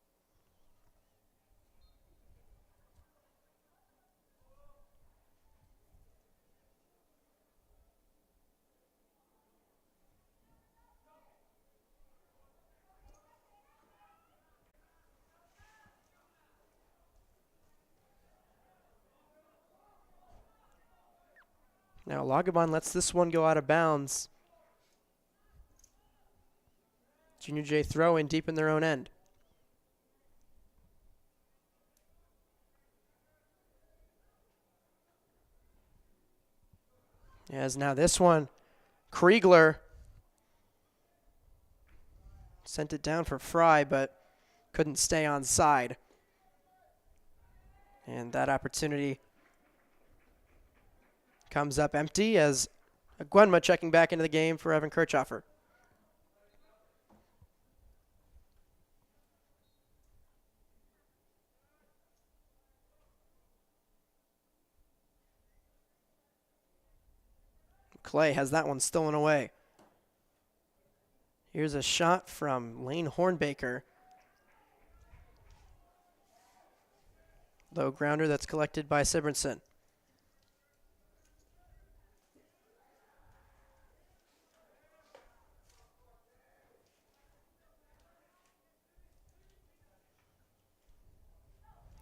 Now Lagabon lets this one go out of bounds. Junior J throw in deep in their own end. As now this one, Kriegler sent it down for Fry, but couldn't stay on side. And that opportunity comes up empty as Gwenma checking back into the game for Evan Kirchhoffer. Clay has that one stolen away. Here's a shot from Lane Hornbaker. Low grounder that's collected by Sibrinson.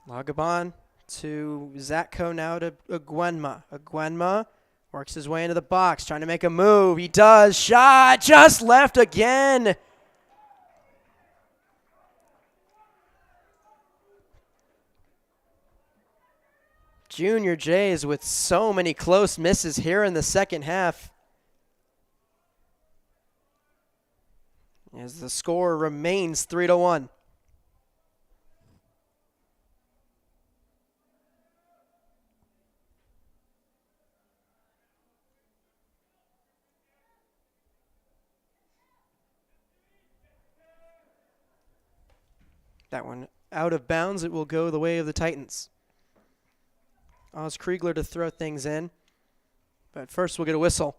Lagabon to Zatko, now to Gwenma. Gwenma works his way into the box, trying to make a move. He does. Shot just left again. Junior Jays with so many close misses here in the second half. As the score remains 3-1. That one out of bounds. It will go the way of the Titans. Oz Kriegler to throw things in. But first we'll get a whistle.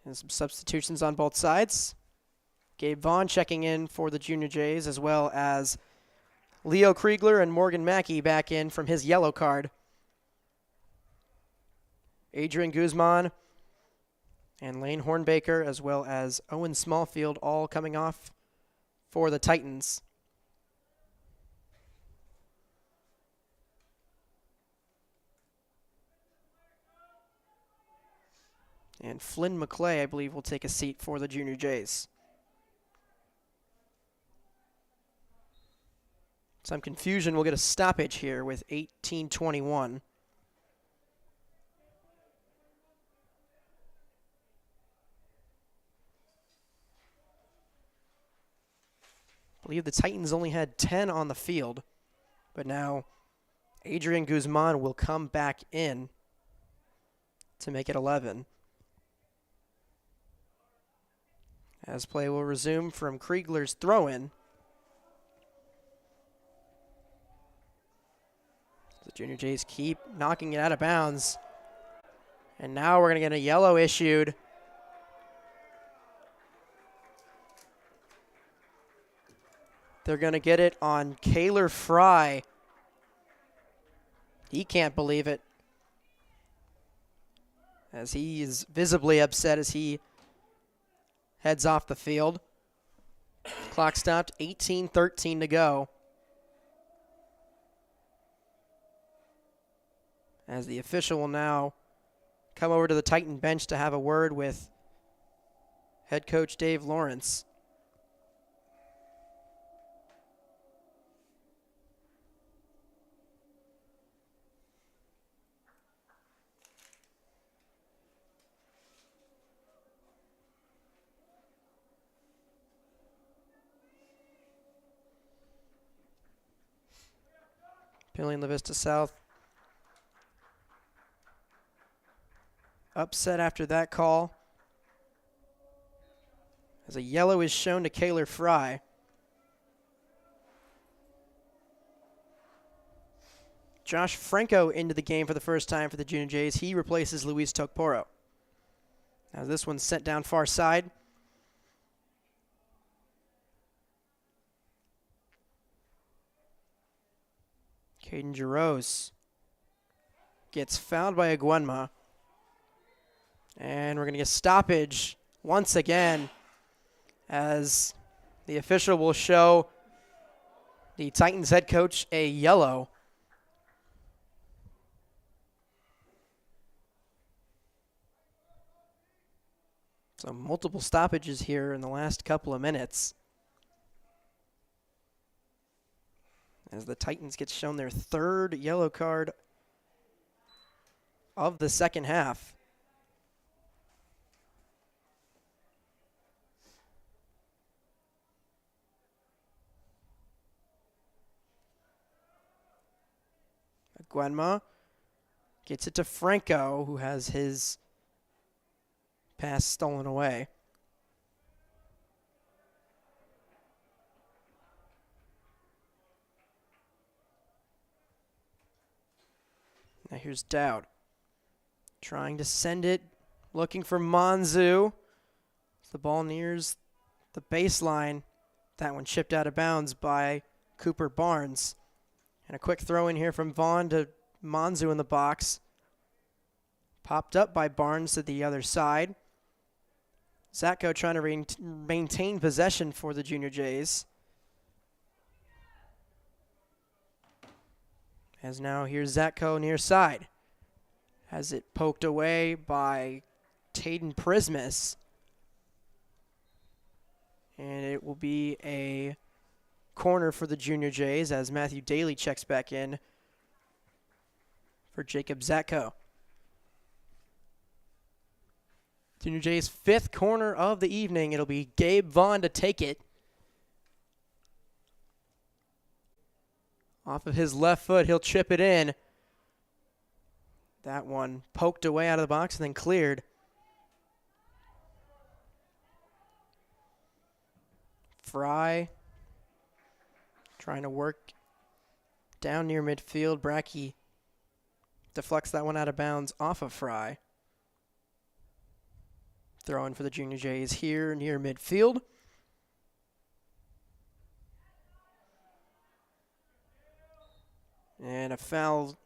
And some substitutions on both sides. Gabe Vaughn checking in for the Junior Jays, as well as Leo Kriegler and Morgan Mackey back in from his yellow card. Adrian Guzman and Lane Hornbaker, as well as Owen Smallfield, all coming off for the Titans. And Flynn McClay, I believe, will take a seat for the Junior Jays. Some confusion. We'll get a stoppage here with 18:21. I believe the Titans only had 10 on the field, but now Adrian Guzman will come back in to make it 11. As play will resume from Kriegler's throw-in. The Junior Jays keep knocking it out of bounds. And now we're going to get a yellow issued. They're going to get it on Kaylor Fry. He can't believe it, as he is visibly upset as he heads off the field. Clock stopped, 18:13 to go. As the official will now come over to the Titan bench to have a word with head coach Dave Lawrence. Papillion-La Vista South upset after that call, as a yellow is shown to Kaylor Fry. Josh Franco into the game for the first time for the Junior Jays. He replaces Luis Tokporo. Now this one's sent down far side. Caden Jaros gets fouled by Aguenma. And we're going to get stoppage once again, as the official will show the Titans head coach a yellow. So multiple stoppages here in the last couple of minutes, as the Titans get shown their third yellow card of the second half. Aguenma gets it to Franco, who has his pass stolen away. Now here's Dowd, trying to send it, looking for Monzu. The ball nears the baseline. That one chipped out of bounds by Cooper Barnes. And a quick throw in here from Vaughn to Monzu in the box. Popped up by Barnes to the other side. Zatko trying to maintain possession for the Junior Jays. As now here's Zatko near side. Has it poked away by Taden Prismus. And it will be a corner for the Junior Jays as Matthew Daly checks back in for Jacob Zatko. Junior Jays' fifth corner of the evening. It'll be Gabe Vaughn to take it. Off of his left foot, he'll chip it in. That one poked away out of the box and then cleared. Fry trying to work down near midfield. Brackey deflects that one out of bounds off of Fry. Throwing for the Junior Jays here near midfield. And a foul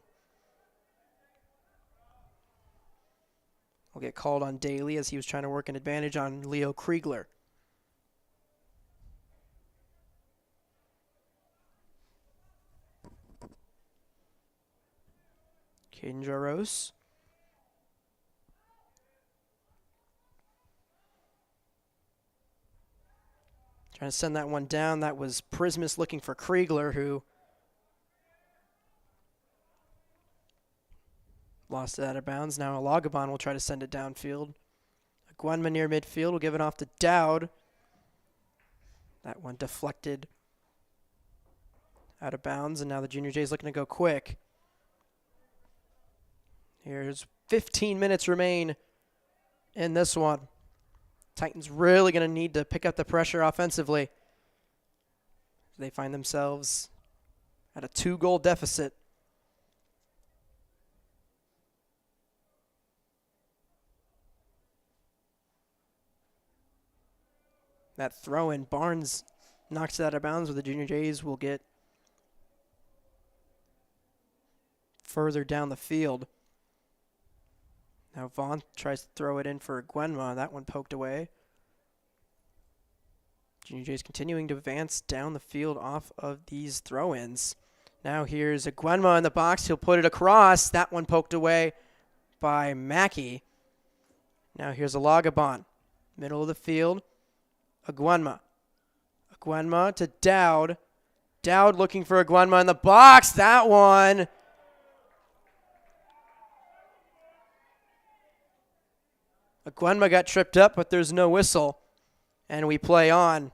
will get called on Daly as he was trying to work an advantage on Leo Kriegler. Caden Jaros. Trying to send that one down. That was Prismus looking for Kriegler, who lost it out of bounds. Now Alagabon will try to send it downfield. Aguenma near midfield will give it off to Dowd. That one deflected out of bounds, and now the Junior Jays looking to go quick. Here's 15 minutes remain in this one. Titans really going to need to pick up the pressure offensively. They find themselves at a 2-goal deficit. That throw in, Barnes knocks it out of bounds, where the Junior Jays will get further down the field. Now Vaughn tries to throw it in for Aguenma. That one poked away. Junior Jays continuing to advance down the field off of these throw-ins. Now here's Aguenma in the box. He'll put it across. That one poked away by Mackey. Now here's Alagabon. Middle of the field, Aguanma. Aguanma to Dowd. Dowd looking for Aguanma in the box. That one. Aguanma got tripped up, but there's no whistle. And we play on.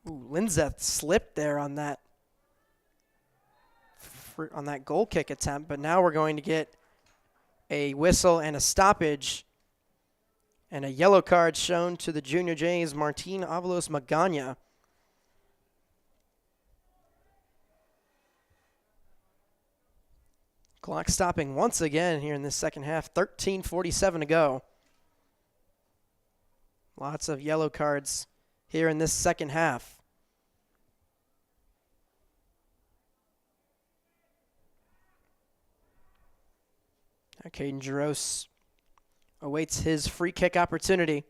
Ooh, Linseth slipped there on that goal kick attempt, but now we're going to get a whistle and a stoppage. And a yellow card shown to the Junior Jays, Martin Avalos Magana. Clock stopping once again here in this second half. 13:47 to go. Lots of yellow cards here in this second half. Caden Jaros awaits his free kick opportunity.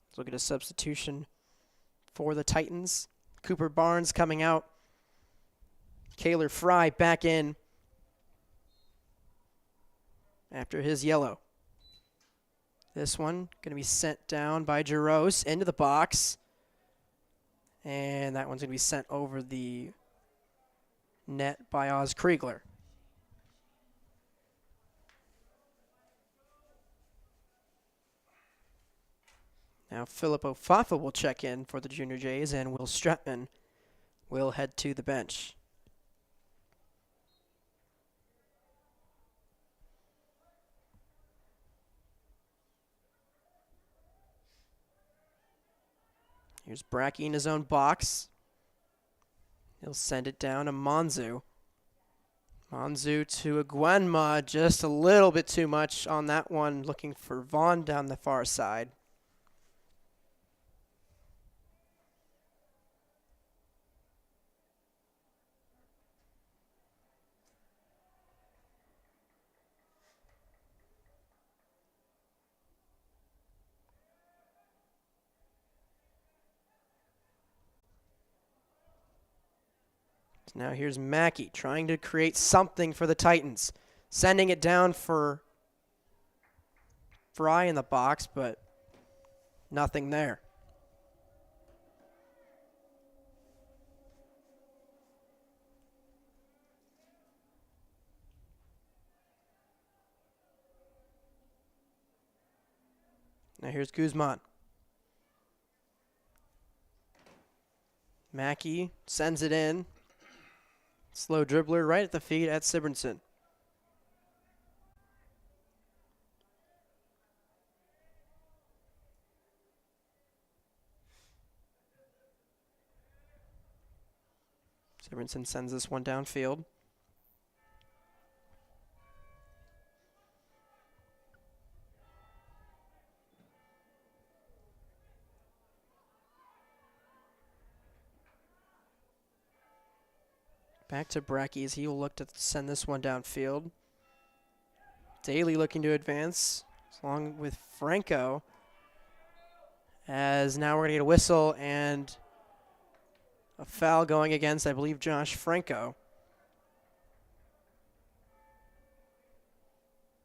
Let's look at a substitution for the Titans. Cooper Barnes coming out. Kaylor Fry back in after his yellow. This one going to be sent down by Jaros into the box. And that one's going to be sent over the net by Oz Kriegler. Now Philip Ofafa will check in for the Junior Jays, and Will Stratman will head to the bench. Here's Brackey in his own box. He'll send it down to Monzu. Monzu to Aguanma, just a little bit too much on that one, looking for Vaughn down the far side. Now here's Mackey trying to create something for the Titans. Sending it down for Fry in the box, but nothing there. Now here's Guzman. Mackey sends it in. Slow dribbler right at the feet at Sibrinson. Sibrinson sends this one downfield. Back to Brackey as he will look to send this one downfield. Daly looking to advance along with Franco. As now we're going to get a whistle and a foul going against, I believe, Josh Franco.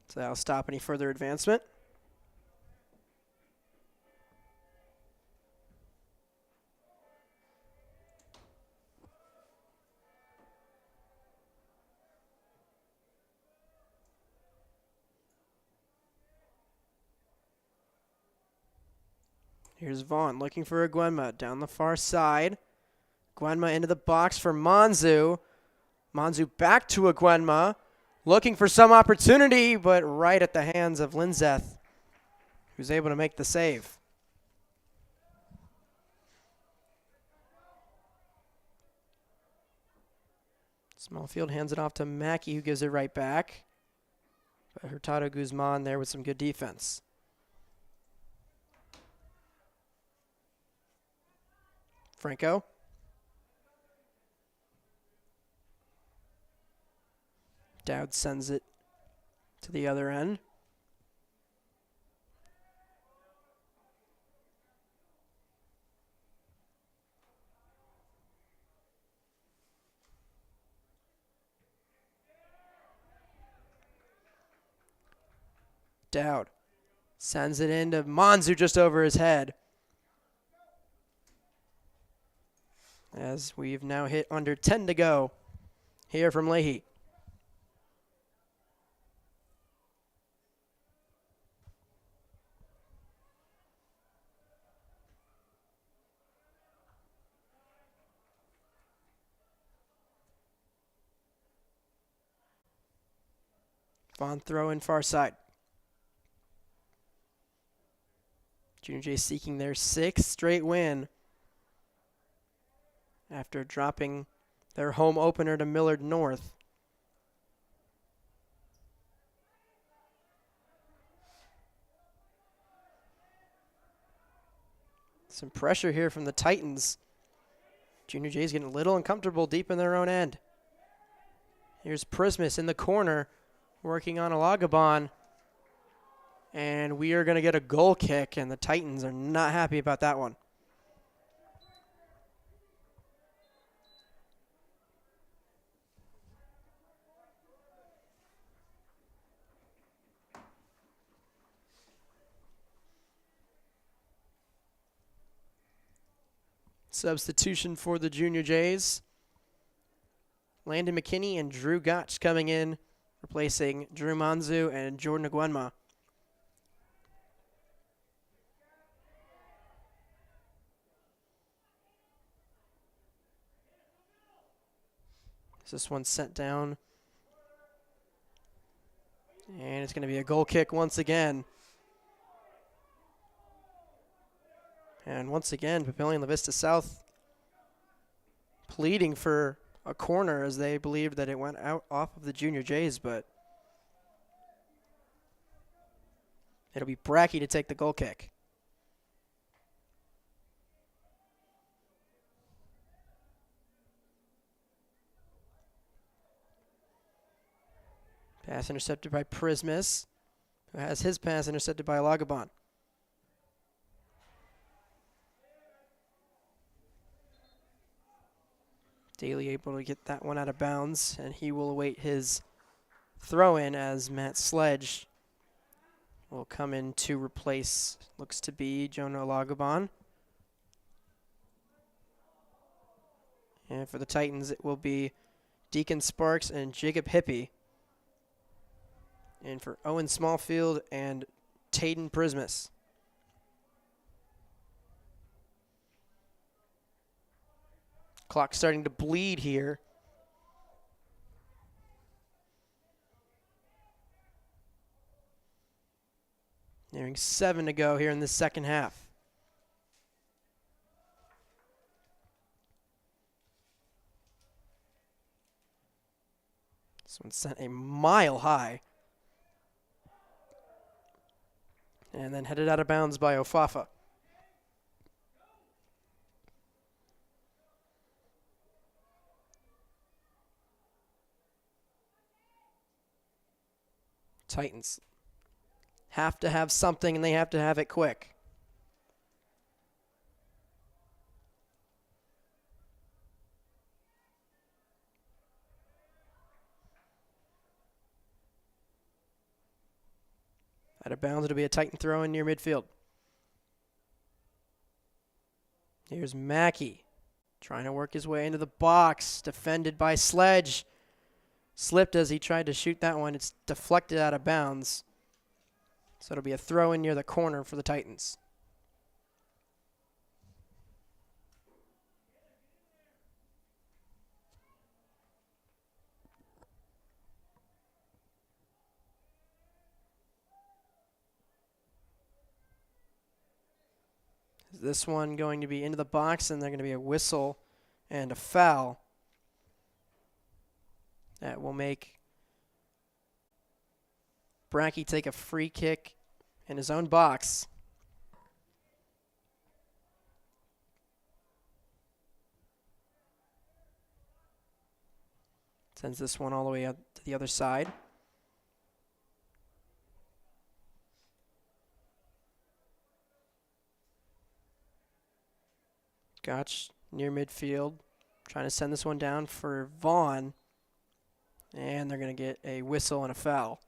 So that'll stop any further advancement. Here's Vaughn looking for Aguanma down the far side. Aguanma into the box for Monzu. Monzu back to Aguanma. Looking for some opportunity, but right at the hands of Linseth, who's able to make the save. Smallfield hands it off to Mackey, who gives it right back. But Hurtado Guzman there with some good defense. Franco. Dowd sends it to the other end. Dowd sends it into Manzu just over his head. As we've now hit under 10 to go here from Leahy. Vaughn throw in far side. Junior Jays seeking their 6th straight win after dropping their home opener to Millard North. Some pressure here from the Titans. Junior Jays getting a little uncomfortable deep in their own end. Here's Prismus in the corner working on Alagabon. And we are going to get a goal kick, and the Titans are not happy about that one. Substitution for the Junior Jays. Landon McKinney and Drew Gotch coming in, replacing Drew Manzu and Jordan Aguenma. This one's sent down. And it's going to be a goal kick once again. And once again, Papillion-La Vista South pleading for a corner as they believed that it went out off of the Junior Jays, but it'll be Brackey to take the goal kick. Pass intercepted by Prismus, who has his pass intercepted by Alagabon. Daly able to get that one out of bounds, and he will await his throw-in as Matt Sledge will come in to replace, looks to be Jonah Alagabon. And for the Titans, it will be Deacon Sparks and Jacob Hippie. And for Owen Smallfield and Tayden Prismus. Clock starting to bleed here. Nearing 7 to go here in the second half. This one sent a mile high. And then headed out of bounds by Ofafa. Titans have to have something, and they have to have it quick. Out of bounds, it'll be a Titan throw in near midfield. Here's Mackey trying to work his way into the box, defended by Sledge. Slipped as he tried to shoot that one. It's deflected out of bounds. So it'll be a throw in near the corner for the Titans. This one going to be into the box, and they're going to be a whistle and a foul. That will make Brackey take a free kick in his own box. Sends this one all the way out to the other side. Gotch near midfield, trying to send this one down for Vaughn. And they're going to get a whistle and a foul.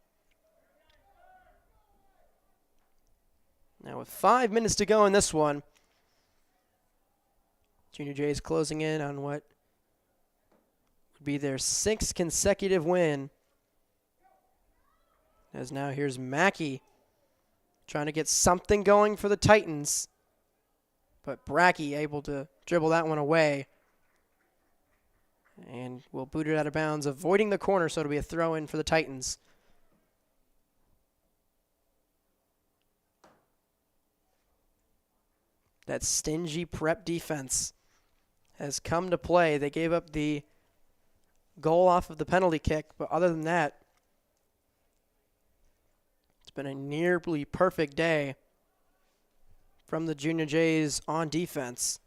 Now with 5 minutes to go in this one, Junior Jays closing in on what would be their 6th consecutive win. As now here's Mackey trying to get something going for the Titans. But Brackey able to dribble that one away. And will boot it out of bounds, avoiding the corner, so it'll be a throw-in for the Titans. That stingy prep defense has come to play. They gave up the goal off of the penalty kick, but other than that, it's been a nearly perfect day from the Junior Jays on defense.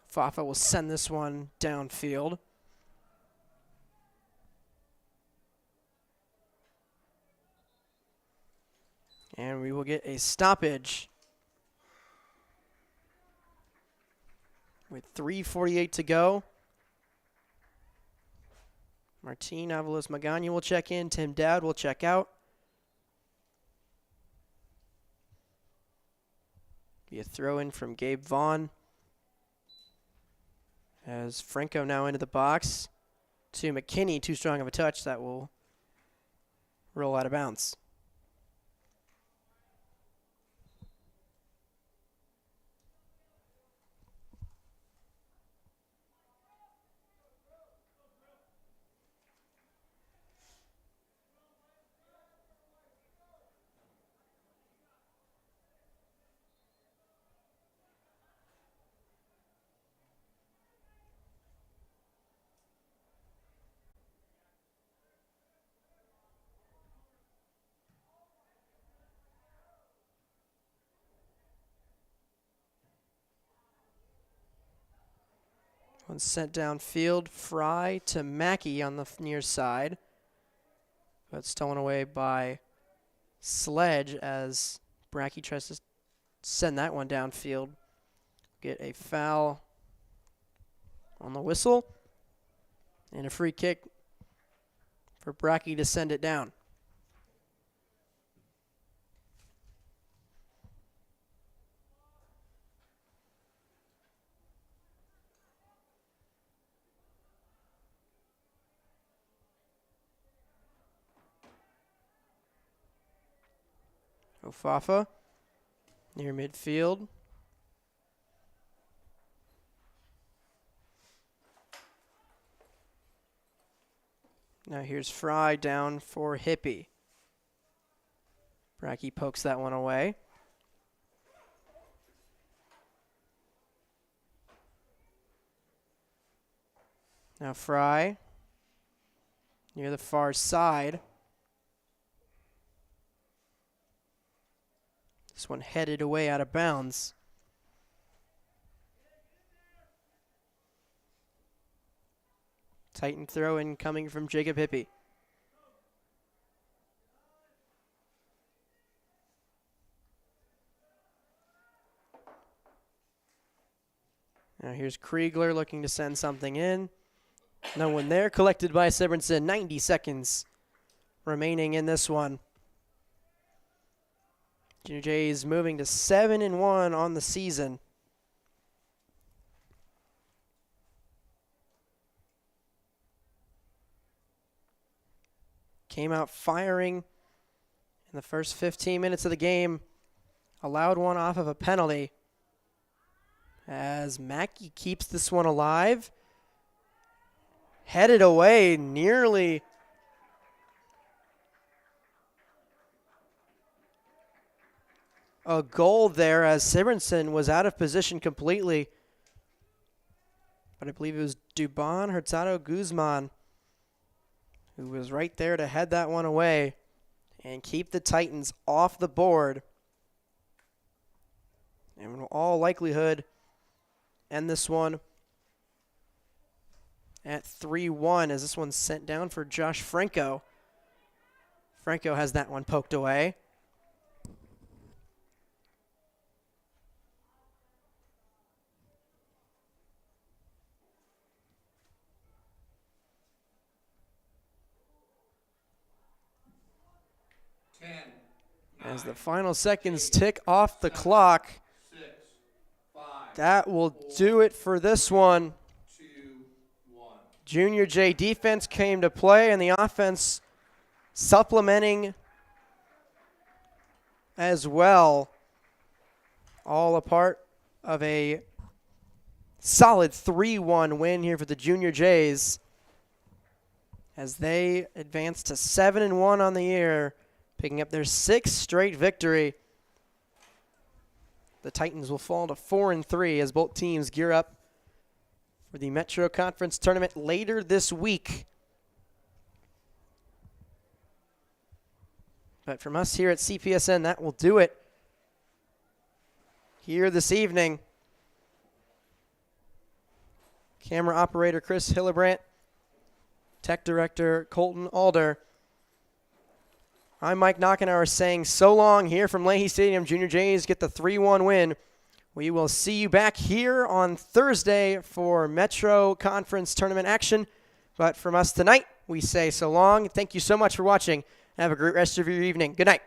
Fafa will send this one downfield. And we will get a stoppage with 3:48 to go. Martin Avalos Magana will check in. Tim Dowd will check out. Be a throw in from Gabe Vaughn. As Franco now into the box to McKinney, too strong of a touch. That will roll out of bounds. One sent downfield, Fry to Mackey on the near side. But stolen away by Sledge as Brackey tries to send that one downfield. Get a foul on the whistle. And a free kick for Brackey to send it down. Fafa near midfield. Now here's Fry down for Hippie. Brackey pokes that one away. Now Fry near the far side. This one headed away out of bounds. Titan throw in coming from Jacob Hippie. Now here's Kriegler looking to send something in. No one there. Collected by Sibrinson. 90 seconds remaining in this one. Junior Jays moving to 7-1 on the season. Came out firing in the first 15 minutes of the game. Allowed one off of a penalty. As Mackey keeps this one alive. Headed away nearly. A goal there as Sibrinson was out of position completely. But I believe it was Dubon Hurtado Guzman who was right there to head that one away and keep the Titans off the board. And in all likelihood, end this one at 3-1 as this one's sent down for Josh Franco. Franco has that one poked away. As the final seconds tick off the clock. That will do it for this one. Junior J defense came to play, and the offense supplementing as well. All a part of a solid 3-1 win here for the Junior Jays as they advance to 7-1 on the year, picking up their 6th straight victory. The Titans will fall to 4-3 as both teams gear up for the Metro Conference Tournament later this week. But from us here at CPSN, that will do it here this evening. Camera operator Chris Hillebrandt, tech director Colton Alder. I'm Mike Knockenauer saying so long here from Leahy Stadium. Junior Jays get the 3-1 win. We will see you back here on Thursday for Metro Conference Tournament action. But from us tonight, we say so long. Thank you so much for watching. Have a great rest of your evening. Good night.